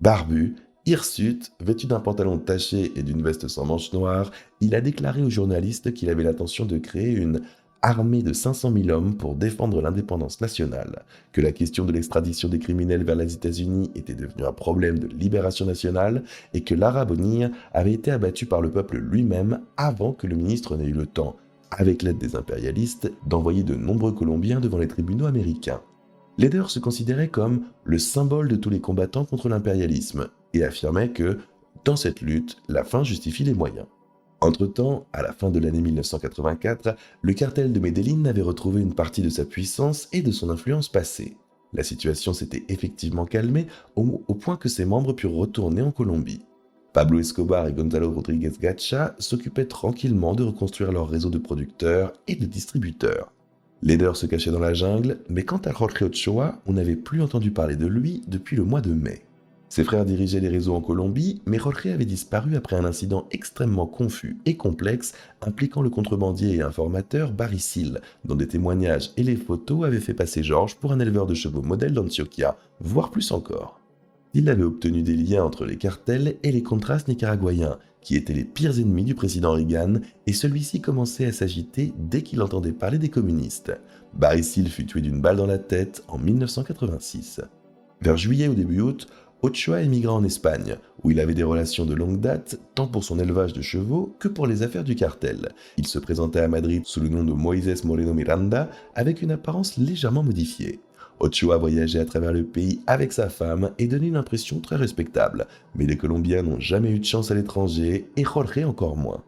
A: Barbu, Hirsute, vêtu d'un pantalon taché et d'une veste sans manches noires, il a déclaré aux journalistes qu'il avait l'intention de créer une armée de 500 000 hommes pour défendre l'indépendance nationale, que la question de l'extradition des criminels vers les États-Unis était devenue un problème de libération nationale et que Lara Bonilla avait été abattu par le peuple lui-même avant que le ministre n'ait eu le temps, avec l'aide des impérialistes, d'envoyer de nombreux Colombiens devant les tribunaux américains. Leder se considérait comme le symbole de tous les combattants contre l'impérialisme et affirmait que, dans cette lutte, la fin justifie les moyens. Entre-temps, à la fin de l'année 1984, le cartel de Medellín avait retrouvé une partie de sa puissance et de son influence passée. La situation s'était effectivement calmée au point que ses membres purent retourner en Colombie. Pablo Escobar et Gonzalo Rodríguez Gacha s'occupaient tranquillement de reconstruire leur réseau de producteurs et de distributeurs. Leder se cachait dans la jungle, mais quant à Jorge Ochoa, on n'avait plus entendu parler de lui depuis le mois de mai. Ses frères dirigeaient les réseaux en Colombie, mais Jorge avait disparu après un incident extrêmement confus et complexe impliquant le contrebandier et informateur Barry Seal, dont des témoignages et les photos avaient fait passer George pour un éleveur de chevaux modèle d'Antioquia, voire plus encore. Il avait obtenu des liens entre les cartels et les contras nicaraguayens, qui étaient les pires ennemis du président Reagan, et celui-ci commençait à s'agiter dès qu'il entendait parler des communistes. Barry Seal fut tué d'une balle dans la tête en 1986. Vers juillet ou début août, Ochoa émigra en Espagne, où il avait des relations de longue date, tant pour son élevage de chevaux que pour les affaires du cartel. Il se présentait à Madrid sous le nom de Moisés Moreno Miranda, avec une apparence légèrement modifiée. Ochoa voyageait à travers le pays avec sa femme et donnait une impression très respectable, mais les Colombiens n'ont jamais eu de chance à l'étranger, et Jorge encore moins.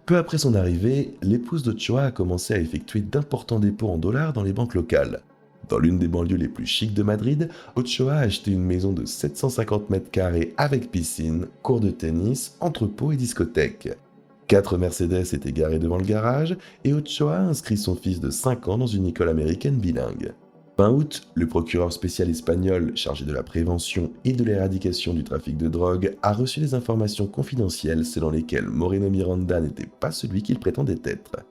A: Peu après son arrivée, l'épouse d'Ochoa a commencé à effectuer d'importants dépôts en dollars dans les banques locales. Dans l'une des banlieues les plus chics de Madrid, Ochoa a acheté une maison de 750 mètres carrés avec piscine, cours de tennis, entrepôt et discothèque. 4 Mercedes étaient garés devant le garage et Ochoa a inscrit son fils de 5 ans dans une école américaine bilingue. Fin août, le procureur spécial espagnol chargé de la prévention et de l'éradication du trafic de drogue a reçu des informations confidentielles selon lesquelles Moreno Miranda n'était pas celui qu'il prétendait être.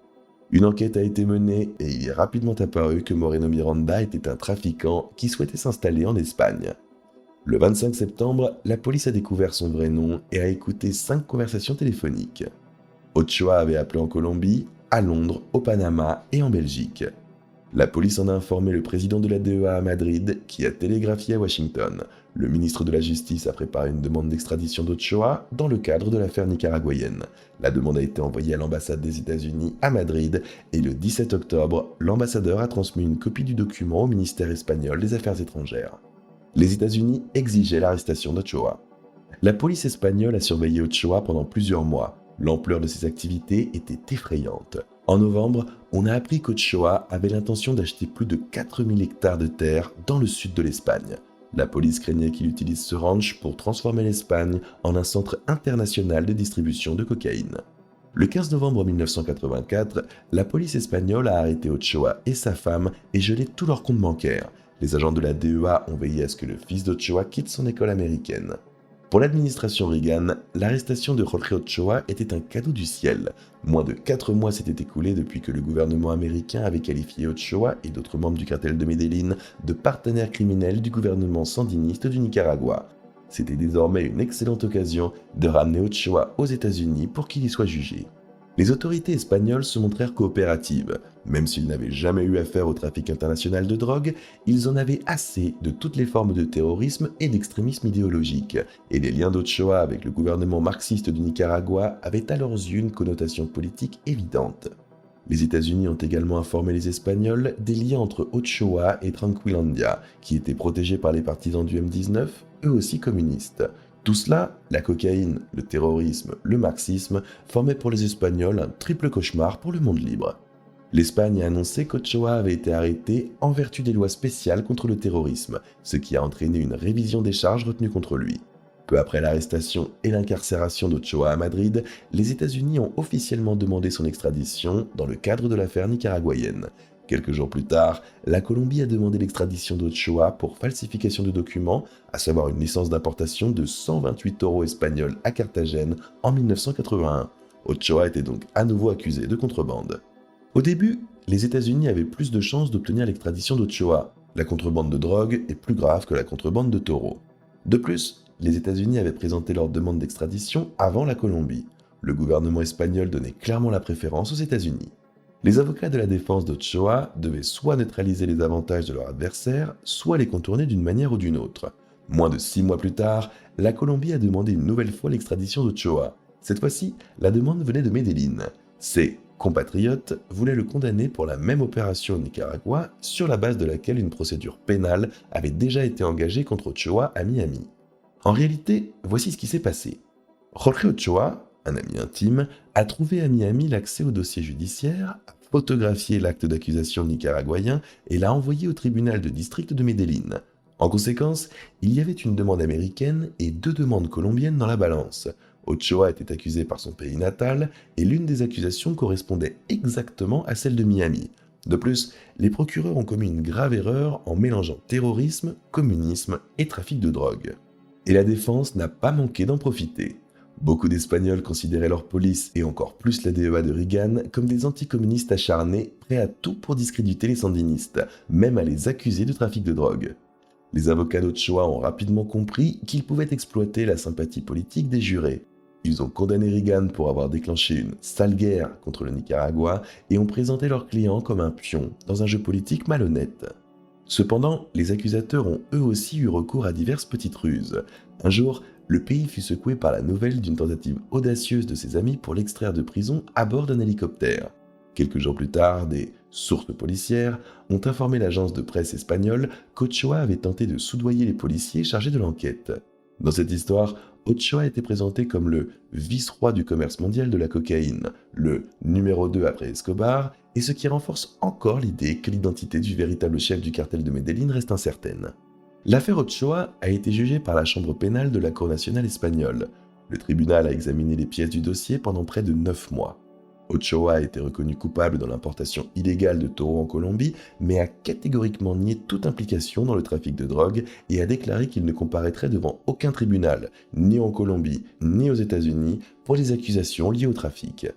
A: Une enquête a été menée et il est rapidement apparu que Moreno Miranda était un trafiquant qui souhaitait s'installer en Espagne. Le 25 septembre, la police a découvert son vrai nom et a écouté 5 conversations téléphoniques. Ochoa avait appelé en Colombie, à Londres, au Panama et en Belgique. La police en a informé le président de la DEA à Madrid, qui a télégraphié à Washington. Le ministre de la Justice a préparé une demande d'extradition d'Ochoa dans le cadre de l'affaire nicaraguayenne. La demande a été envoyée à l'ambassade des États-Unis à Madrid et le 17 octobre, l'ambassadeur a transmis une copie du document au ministère espagnol des Affaires étrangères. Les États-Unis exigeaient l'arrestation d'Ochoa. La police espagnole a surveillé Ochoa pendant plusieurs mois. L'ampleur de ses activités était effrayante. En novembre, on a appris qu'Ochoa avait l'intention d'acheter plus de 4000 hectares de terre dans le sud de l'Espagne. La police craignait qu'il utilise ce ranch pour transformer l'Espagne en un centre international de distribution de cocaïne. Le 15 novembre 1984, la police espagnole a arrêté Ochoa et sa femme et gelé tous leurs comptes bancaires. Les agents de la DEA ont veillé à ce que le fils d'Ochoa quitte son école américaine. Pour l'administration Reagan, l'arrestation de Jorge Ochoa était un cadeau du ciel. Moins de 4 mois s'étaient écoulés depuis que le gouvernement américain avait qualifié Ochoa et d'autres membres du cartel de Medellín de partenaires criminels du gouvernement sandiniste du Nicaragua. C'était désormais une excellente occasion de ramener Ochoa aux États-Unis pour qu'il y soit jugé. Les autorités espagnoles se montrèrent coopératives. Même s'ils n'avaient jamais eu affaire au trafic international de drogue, ils en avaient assez de toutes les formes de terrorisme et d'extrémisme idéologique, et les liens d'Ochoa avec le gouvernement marxiste du Nicaragua avaient à leurs yeux une connotation politique évidente. Les États-Unis ont également informé les Espagnols des liens entre Ochoa et Tranquilandia, qui étaient protégés par les partisans du M19, eux aussi communistes. Tout cela, la cocaïne, le terrorisme, le marxisme, formaient pour les Espagnols un triple cauchemar pour le monde libre. L'Espagne a annoncé qu'Ochoa avait été arrêté en vertu des lois spéciales contre le terrorisme, ce qui a entraîné une révision des charges retenues contre lui. Peu après l'arrestation et l'incarcération d'Ochoa à Madrid, les États-Unis ont officiellement demandé son extradition dans le cadre de l'affaire nicaraguayenne. Quelques jours plus tard, la Colombie a demandé l'extradition d'Ochoa pour falsification de documents, à savoir une licence d'importation de 128 taureaux espagnols à Carthagène en 1981. Ochoa était donc à nouveau accusé de contrebande. Au début, les États-Unis avaient plus de chances d'obtenir l'extradition d'Ochoa. La contrebande de drogue est plus grave que la contrebande de taureaux. De plus, les États-Unis avaient présenté leur demande d'extradition avant la Colombie. Le gouvernement espagnol donnait clairement la préférence aux États-Unis. Les avocats de la défense d'Ochoa devaient soit neutraliser les avantages de leur adversaire, soit les contourner d'une manière ou d'une autre. Moins de 6 mois plus tard, la Colombie a demandé une nouvelle fois l'extradition d'Ochoa. Cette fois-ci, la demande venait de Medellín. Ses compatriotes voulaient le condamner pour la même opération au Nicaragua, sur la base de laquelle une procédure pénale avait déjà été engagée contre Ochoa à Miami. En réalité, voici ce qui s'est passé. Jorge Ochoa, un ami intime, a trouvé à Miami l'accès au dossier judiciaire, a photographié l'acte d'accusation nicaraguayen et l'a envoyé au tribunal de district de Medellín. En conséquence, il y avait une demande américaine et 2 demandes colombiennes dans la balance. Ochoa était accusé par son pays natal et l'une des accusations correspondait exactement à celle de Miami. De plus, les procureurs ont commis une grave erreur en mélangeant terrorisme, communisme et trafic de drogue. Et la défense n'a pas manqué d'en profiter. Beaucoup d'Espagnols considéraient leur police, et encore plus la DEA de Reagan, comme des anticommunistes acharnés, prêts à tout pour discréditer les sandinistes, même à les accuser de trafic de drogue. Les avocats d'Ochoa ont rapidement compris qu'ils pouvaient exploiter la sympathie politique des jurés. Ils ont condamné Reagan pour avoir déclenché une sale guerre contre le Nicaragua et ont présenté leur client comme un pion dans un jeu politique malhonnête. Cependant, les accusateurs ont eux aussi eu recours à diverses petites ruses. Un jour, le pays fut secoué par la nouvelle d'une tentative audacieuse de ses amis pour l'extraire de prison à bord d'un hélicoptère. Quelques jours plus tard, des sources policières ont informé l'agence de presse espagnole qu'Ochoa avait tenté de soudoyer les policiers chargés de l'enquête. Dans cette histoire, Ochoa était présenté comme le vice-roi du commerce mondial de la cocaïne, le numéro 2 après Escobar, et ce qui renforce encore l'idée que l'identité du véritable chef du cartel de Medellín reste incertaine. L'affaire Ochoa a été jugée par la chambre pénale de la Cour nationale espagnole. Le tribunal a examiné les pièces du dossier pendant près de 9 mois. Ochoa a été reconnu coupable dans l'importation illégale de taureaux en Colombie, mais a catégoriquement nié toute implication dans le trafic de drogue et a déclaré qu'il ne comparaîtrait devant aucun tribunal, ni en Colombie, ni aux États-Unis, pour les accusations liées au trafic.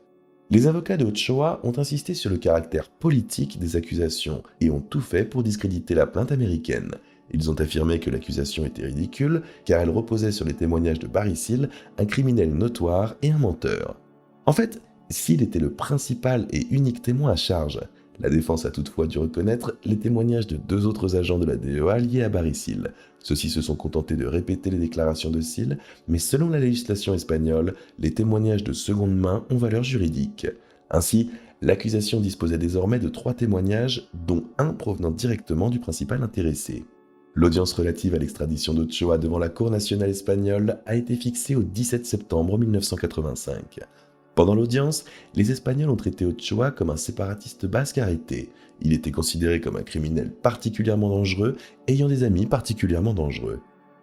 A: Les avocats de Ochoa ont insisté sur le caractère politique des accusations et ont tout fait pour discréditer la plainte américaine. Ils ont affirmé que l'accusation était ridicule car elle reposait sur les témoignages de Barry Seal, un criminel notoire et un menteur. En fait, Seal était le principal et unique témoin à charge. La défense a toutefois dû reconnaître les témoignages de 2 autres agents de la DEA liés à Barry Seal. Ceux-ci se sont contentés de répéter les déclarations de Seal, mais selon la législation espagnole, les témoignages de seconde main ont valeur juridique. Ainsi, l'accusation disposait désormais de 3 témoignages, dont un provenant directement du principal intéressé. L'audience relative à l'extradition d'Ochoa devant la Cour nationale espagnole a été fixée au 17 septembre 1985. Pendant l'audience, les Espagnols ont traité Ochoa comme un séparatiste basque arrêté. Il était considéré comme un criminel particulièrement dangereux, ayant des amis particulièrement dangereux.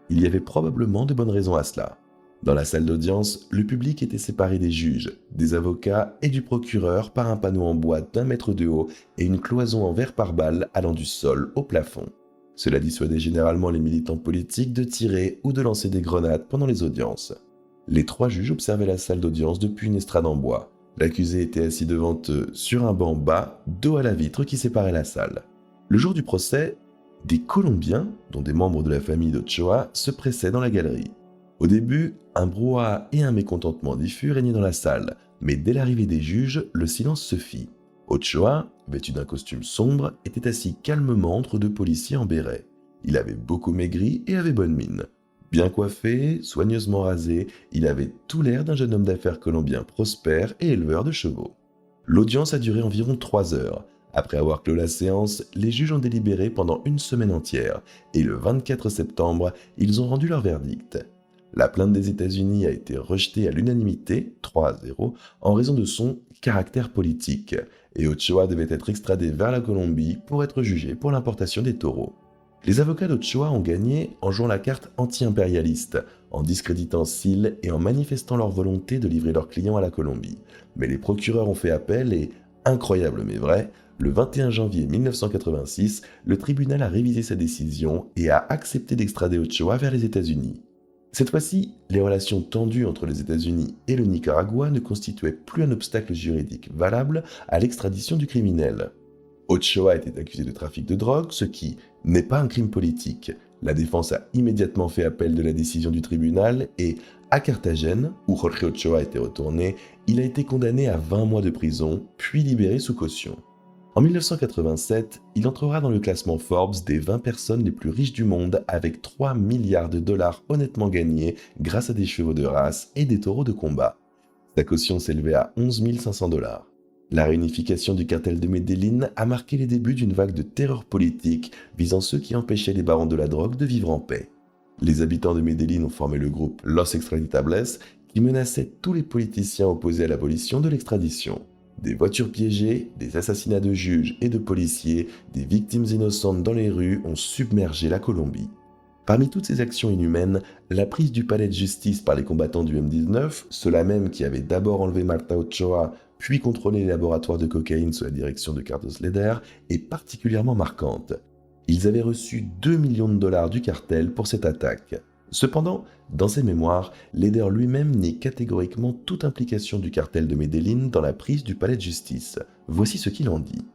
A: Il y avait probablement de bonnes raisons à cela. Dans la salle d'audience, le public était séparé des juges, des avocats et du procureur par un panneau en bois d'1 mètre de haut et une cloison en verre par balle allant du sol au plafond. Cela dissuadait généralement les militants politiques de tirer ou de lancer des grenades pendant les audiences. Les 3 juges observaient la salle d'audience depuis une estrade en bois. L'accusé était assis devant eux sur un banc bas, dos à la vitre qui séparait la salle. Le jour du procès, des Colombiens, dont des membres de la famille d'Ochoa, se pressaient dans la galerie. Au début, un brouhaha et un mécontentement diffus régnaient dans la salle, mais dès l'arrivée des juges, le silence se fit. Ochoa, vêtu d'un costume sombre, était assis calmement entre 2 policiers en béret. Il avait beaucoup maigri et avait bonne mine. Bien coiffé, soigneusement rasé, il avait tout l'air d'un jeune homme d'affaires colombien prospère et éleveur de chevaux. L'audience a duré environ 3 heures. Après avoir clos la séance, les juges ont délibéré pendant 1 semaine entière, et le 24 septembre, ils ont rendu leur verdict. La plainte des États-Unis a été rejetée à l'unanimité, 3-0, en raison de son caractère politique, et Ochoa devait être extradé vers la Colombie pour être jugé pour l'importation des taureaux. Les avocats d'Ochoa ont gagné en jouant la carte anti-impérialiste, en discréditant Seal et en manifestant leur volonté de livrer leurs clients à la Colombie. Mais les procureurs ont fait appel et, incroyable mais vrai, le 21 janvier 1986, le tribunal a révisé sa décision et a accepté d'extrader Ochoa vers les États-Unis. Cette fois-ci, les relations tendues entre les États-Unis et le Nicaragua ne constituaient plus un obstacle juridique valable à l'extradition du criminel. Ochoa était accusé de trafic de drogue, ce qui n'est pas un crime politique. La défense a immédiatement fait appel de la décision du tribunal et, à Carthagène, où Jorge Ochoa était retourné, il a été condamné à 20 mois de prison, puis libéré sous caution. En 1987, il entrera dans le classement Forbes des 20 personnes les plus riches du monde avec 3 milliards de dollars honnêtement gagnés grâce à des chevaux de race et des taureaux de combat. Sa caution s'élevait à 11 500 dollars. La réunification du cartel de Medellín a marqué les débuts d'une vague de terreur politique visant ceux qui empêchaient les barons de la drogue de vivre en paix. Les habitants de Medellín ont formé le groupe Los Extraditables qui menaçait tous les politiciens opposés à l'abolition de l'extradition. Des voitures piégées, des assassinats de juges et de policiers, des victimes innocentes dans les rues ont submergé la Colombie. Parmi toutes ces actions inhumaines, la prise du palais de justice par les combattants du M-19, ceux-là même qui avaient d'abord enlevé Marta Ochoa, puis contrôlé les laboratoires de cocaïne sous la direction de Carlos Leder, est particulièrement marquante. Ils avaient reçu 2 millions de dollars du cartel pour cette attaque. Cependant, dans ses mémoires, Leder lui-même nie catégoriquement toute implication du cartel de Medellín dans la prise du palais de justice. Voici ce qu'il en dit.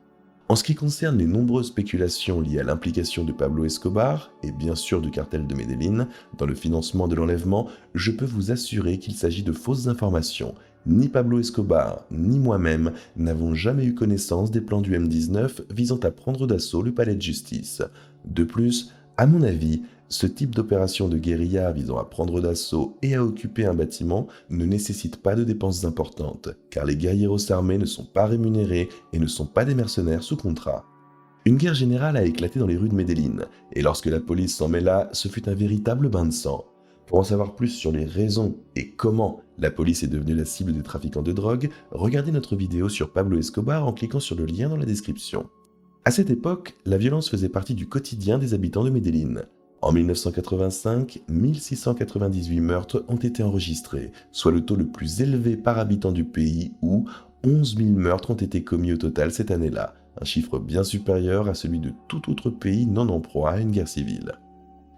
A: En ce qui concerne les nombreuses spéculations liées à l'implication de Pablo Escobar, et bien sûr du cartel de Medellín, dans le financement de l'enlèvement, je peux vous assurer qu'il s'agit de fausses informations. Ni Pablo Escobar, ni moi-même n'avons jamais eu connaissance des plans du M-19 visant à prendre d'assaut le palais de justice. De plus, à mon avis, ce type d'opération de guérilla visant à prendre d'assaut et à occuper un bâtiment ne nécessite pas de dépenses importantes, car les guerrilleros armés ne sont pas rémunérés et ne sont pas des mercenaires sous contrat. Une guerre générale a éclaté dans les rues de Medellín, et lorsque la police s'en mêla, ce fut un véritable bain de sang. Pour en savoir plus sur les raisons et comment la police est devenue la cible des trafiquants de drogue, regardez notre vidéo sur Pablo Escobar en cliquant sur le lien dans la description. À cette époque, la violence faisait partie du quotidien des habitants de Medellín. En 1985, 1698 meurtres ont été enregistrés, soit le taux le plus élevé par habitant du pays où 11 000 meurtres ont été commis au total cette année-là, un chiffre bien supérieur à celui de tout autre pays non en proie à une guerre civile.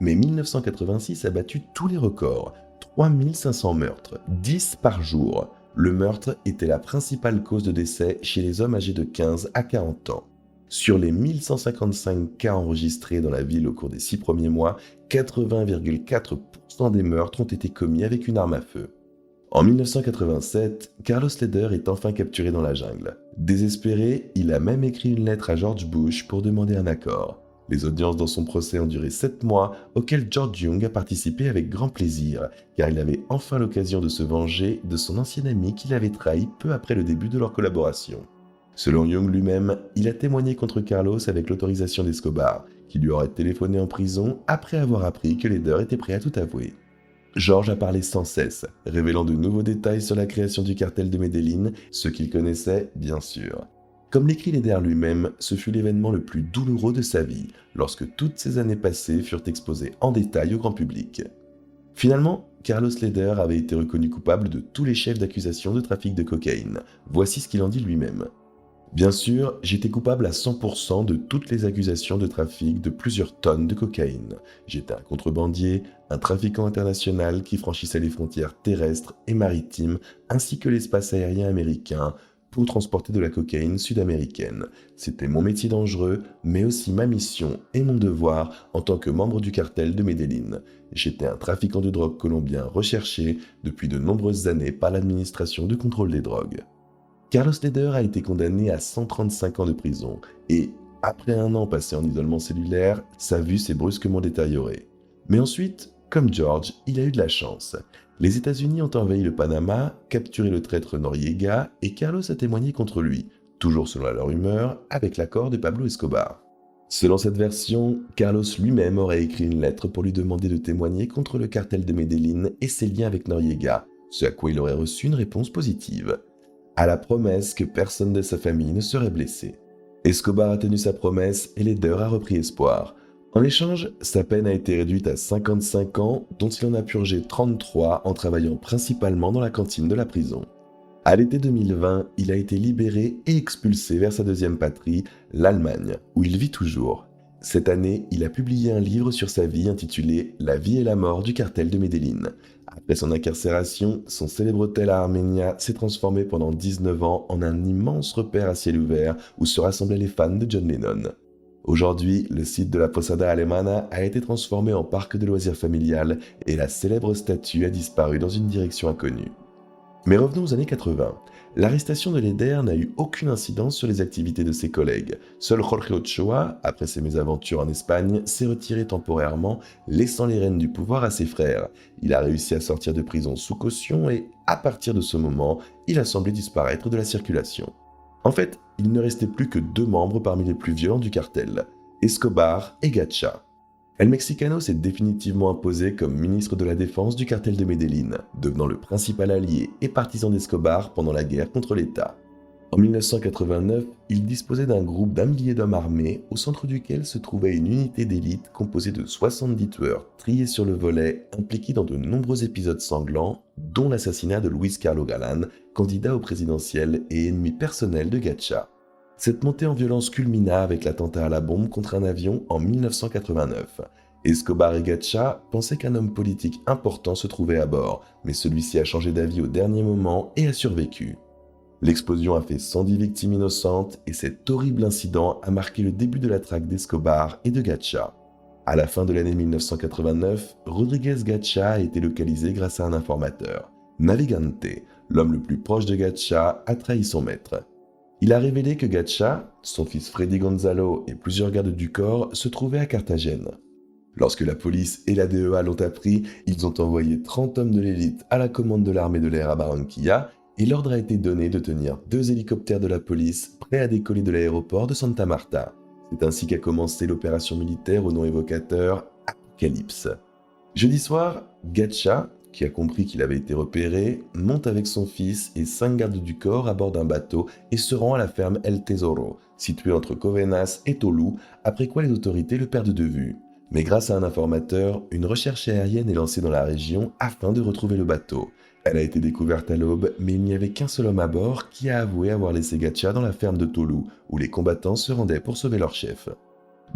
A: Mais 1986 a battu tous les records, 3500 meurtres, 10 par jour. Le meurtre était la principale cause de décès chez les hommes âgés de 15 à 40 ans. Sur les 1155 cas enregistrés dans la ville au cours des 6 premiers mois, 80,4% des meurtres ont été commis avec une arme à feu. En 1987, Carlos Leder est enfin capturé dans la jungle. Désespéré, il a même écrit une lettre à George Bush pour demander un accord. Les audiences dans son procès ont duré 7 mois, auxquelles George Young a participé avec grand plaisir, car il avait enfin l'occasion de se venger de son ancien ami qu'il avait trahi peu après le début de leur collaboration. Selon Young lui-même, il a témoigné contre Carlos avec l'autorisation d'Escobar, qui lui aurait téléphoné en prison après avoir appris que Leder était prêt à tout avouer. George a parlé sans cesse, révélant de nouveaux détails sur la création du cartel de Medellín, ce qu'il connaissait bien sûr. Comme l'écrit Leder lui-même, ce fut l'événement le plus douloureux de sa vie, lorsque toutes ces années passées furent exposées en détail au grand public. Finalement, Carlos Leder avait été reconnu coupable de tous les chefs d'accusation de trafic de cocaïne. Voici ce qu'il en dit lui-même. Bien sûr, j'étais coupable à 100% de toutes les accusations de trafic de plusieurs tonnes de cocaïne. J'étais un contrebandier, un trafiquant international qui franchissait les frontières terrestres et maritimes ainsi que l'espace aérien américain pour transporter de la cocaïne sud-américaine. C'était mon métier dangereux, mais aussi ma mission et mon devoir en tant que membre du cartel de Medellín. J'étais un trafiquant de drogue colombien recherché depuis de nombreuses années par l'administration de contrôle des drogues. Carlos Leder a été condamné à 135 ans de prison et, après un an passé en isolement cellulaire, sa vue s'est brusquement détériorée. Mais ensuite, comme George, il a eu de la chance. Les États-Unis ont envahi le Panama, capturé le traître Noriega et Carlos a témoigné contre lui, toujours selon leur rumeur, avec l'accord de Pablo Escobar. Selon cette version, Carlos lui-même aurait écrit une lettre pour lui demander de témoigner contre le cartel de Medellín et ses liens avec Noriega, ce à quoi il aurait reçu une réponse positive, à la promesse que personne de sa famille ne serait blessé. Escobar a tenu sa promesse et Leder a repris espoir. En échange, sa peine a été réduite à 55 ans, dont il en a purgé 33 en travaillant principalement dans la cantine de la prison. À l'été 2020, il a été libéré et expulsé vers sa deuxième patrie, l'Allemagne, où il vit toujours. Cette année, il a publié un livre sur sa vie intitulé « La vie et la mort du cartel de Medellín ». Après son incarcération, son célèbre hôtel à Armenia s'est transformé pendant 19 ans en un immense repère à ciel ouvert où se rassemblaient les fans de John Lennon. Aujourd'hui, le site de la Posada Alemana a été transformé en parc de loisirs familial et la célèbre statue a disparu dans une direction inconnue. Mais revenons aux années 80. L'arrestation de Leder n'a eu aucune incidence sur les activités de ses collègues. Seul Jorge Ochoa, après ses mésaventures en Espagne, s'est retiré temporairement, laissant les rênes du pouvoir à ses frères. Il a réussi à sortir de prison sous caution et, à partir de ce moment, il a semblé disparaître de la circulation. En fait, il ne restait plus que 2 membres parmi les plus violents du cartel, Escobar et Gacha. El Mexicano s'est définitivement imposé comme ministre de la Défense du cartel de Medellín, devenant le principal allié et partisan d'Escobar pendant la guerre contre l'État. En 1989, il disposait d'un groupe d'1 millier d'hommes armés, au centre duquel se trouvait une unité d'élite composée de 70 tueurs triés sur le volet, impliqués dans de nombreux épisodes sanglants, dont l'assassinat de Luis Carlos Galán, candidat au présidentiel et ennemi personnel de Gacha. Cette montée en violence culmina avec l'attentat à la bombe contre un avion en 1989. Escobar et Gacha pensaient qu'un homme politique important se trouvait à bord, mais celui-ci a changé d'avis au dernier moment et a survécu. L'explosion a fait 110 victimes innocentes et cet horrible incident a marqué le début de la traque d'Escobar et de Gacha. À la fin de l'année 1989, Rodriguez Gacha a été localisé grâce à un informateur. Navegante, l'homme le plus proche de Gacha, a trahi son maître. Il a révélé que Gacha, son fils Freddy Gonzalo et plusieurs gardes du corps se trouvaient à Carthagène. Lorsque la police et la DEA l'ont appris, ils ont envoyé 30 hommes de l'élite à la commande de l'armée de l'air à Barranquilla et l'ordre a été donné de tenir 2 hélicoptères de la police prêts à décoller de l'aéroport de Santa Marta. C'est ainsi qu'a commencé l'opération militaire au nom évocateur Apocalypse. Jeudi soir, Gacha, qui a compris qu'il avait été repéré, monte avec son fils et 5 gardes du corps à bord d'un bateau et se rend à la ferme El Tesoro, située entre Covenas et Tolu, après quoi les autorités le perdent de vue. Mais grâce à un informateur, une recherche aérienne est lancée dans la région afin de retrouver le bateau. Elle a été découverte à l'aube, mais il n'y avait qu'un seul homme à bord qui a avoué avoir laissé Gacha dans la ferme de Tolu, où les combattants se rendaient pour sauver leur chef.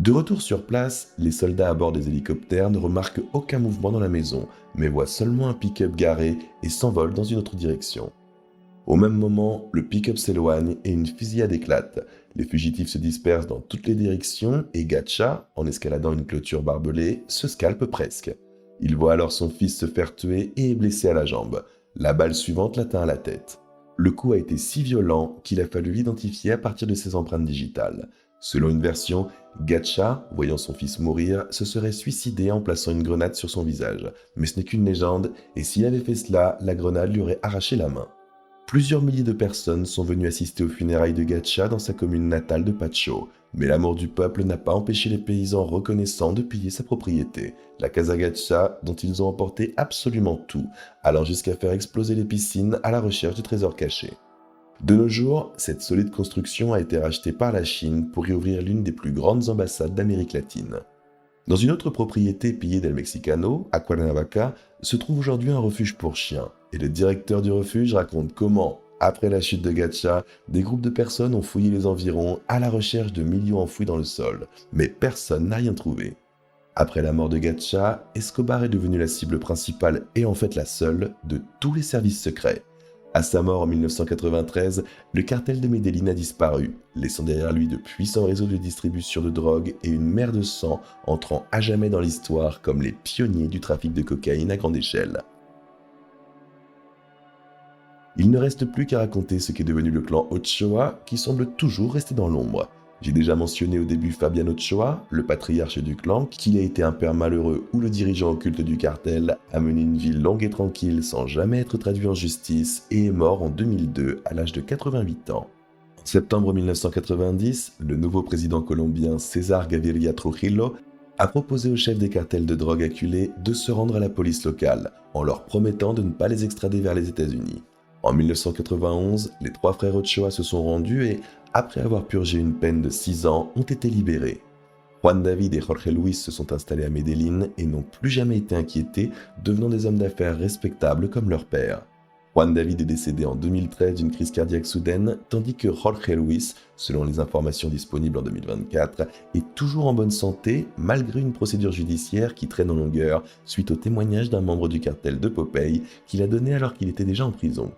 A: De retour sur place, les soldats à bord des hélicoptères ne remarquent aucun mouvement dans la maison, mais voient seulement un pick-up garé et s'envolent dans une autre direction. Au même moment, le pick-up s'éloigne et une fusillade éclate. Les fugitifs se dispersent dans toutes les directions et Gacha, en escaladant une clôture barbelée, se scalpe presque. Il voit alors son fils se faire tuer et est blessé à la jambe. La balle suivante l'atteint à la tête. Le coup a été si violent qu'il a fallu l'identifier à partir de ses empreintes digitales. Selon une version, Gacha, voyant son fils mourir, se serait suicidé en plaçant une grenade sur son visage. Mais ce n'est qu'une légende, et s'il avait fait cela, la grenade lui aurait arraché la main. Plusieurs milliers de personnes sont venues assister aux funérailles de Gacha dans sa commune natale de Pacho. Mais l'amour du peuple n'a pas empêché les paysans reconnaissants de piller sa propriété, la Casa Gacha, dont ils ont emporté absolument tout, allant jusqu'à faire exploser les piscines à la recherche de trésors cachés. De nos jours, cette solide construction a été rachetée par la Chine pour y ouvrir l'une des plus grandes ambassades d'Amérique latine. Dans une autre propriété pillée d'El Mexicano, à Cuernavaca, se trouve aujourd'hui un refuge pour chiens, et le directeur du refuge raconte comment, après la chute de Gacha, des groupes de personnes ont fouillé les environs à la recherche de millions enfouis dans le sol, mais personne n'a rien trouvé. Après la mort de Gacha, Escobar est devenu la cible principale et en fait la seule de tous les services secrets. À sa mort en 1993, le cartel de Medellín a disparu, laissant derrière lui de puissants réseaux de distribution de drogue et une mer de sang entrant à jamais dans l'histoire comme les pionniers du trafic de cocaïne à grande échelle. Il ne reste plus qu'à raconter ce qu'est devenu le clan Ochoa, qui semble toujours rester dans l'ombre. J'ai déjà mentionné au début Fabián Ochoa, le patriarche du clan, qu'il a été un père malheureux ou le dirigeant occulte du cartel, a mené une vie longue et tranquille sans jamais être traduit en justice et est mort en 2002 à l'âge de 88 ans. En septembre 1990, le nouveau président colombien César Gaviria Trujillo a proposé aux chefs des cartels de drogue acculés de se rendre à la police locale, en leur promettant de ne pas les extrader vers les États-Unis. En 1991, les 3 frères Ochoa se sont rendus et, après avoir purgé une peine de 6 ans, ont été libérés. Juan David et Jorge Luis se sont installés à Medellín et n'ont plus jamais été inquiétés, devenant des hommes d'affaires respectables comme leur père. Juan David est décédé en 2013 d'une crise cardiaque soudaine, tandis que Jorge Luis, selon les informations disponibles en 2024, est toujours en bonne santé malgré une procédure judiciaire qui traîne en longueur suite au témoignage d'un membre du cartel de Popeye qu'il a donné alors qu'il était déjà en prison.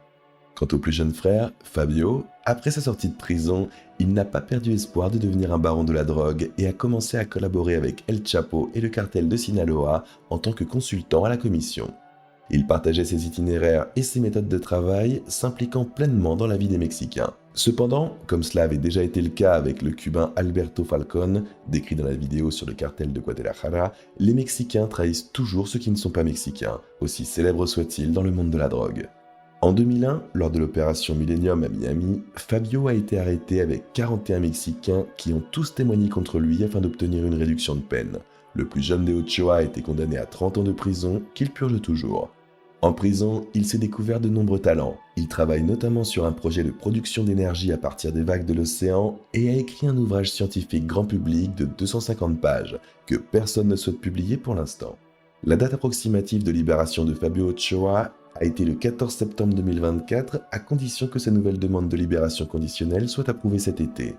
A: Quant au plus jeune frère, Fabio, après sa sortie de prison, il n'a pas perdu espoir de devenir un baron de la drogue et a commencé à collaborer avec El Chapo et le cartel de Sinaloa en tant que consultant à la commission. Il partageait ses itinéraires et ses méthodes de travail, s'impliquant pleinement dans la vie des Mexicains. Cependant, comme cela avait déjà été le cas avec le Cubain Alberto Falcón, décrit dans la vidéo sur le cartel de Guadalajara, les Mexicains trahissent toujours ceux qui ne sont pas Mexicains, aussi célèbres soient-ils dans le monde de la drogue. En 2001, lors de l'opération Millennium à Miami, Fabio a été arrêté avec 41 Mexicains qui ont tous témoigné contre lui afin d'obtenir une réduction de peine. Le plus jeune des Ochoa a été condamné à 30 ans de prison, qu'il purge toujours. En prison, il s'est découvert de nombreux talents. Il travaille notamment sur un projet de production d'énergie à partir des vagues de l'océan et a écrit un ouvrage scientifique grand public de 250 pages que personne ne souhaite publier pour l'instant. La date approximative de libération de Fabio Ochoa a été le 14 septembre 2024 à condition que sa nouvelle demande de libération conditionnelle soit approuvée cet été.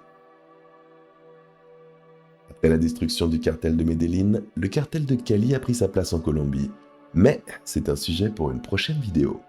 A: Après la destruction du cartel de Medellín, le cartel de Cali a pris sa place en Colombie. Mais c'est un sujet pour une prochaine vidéo.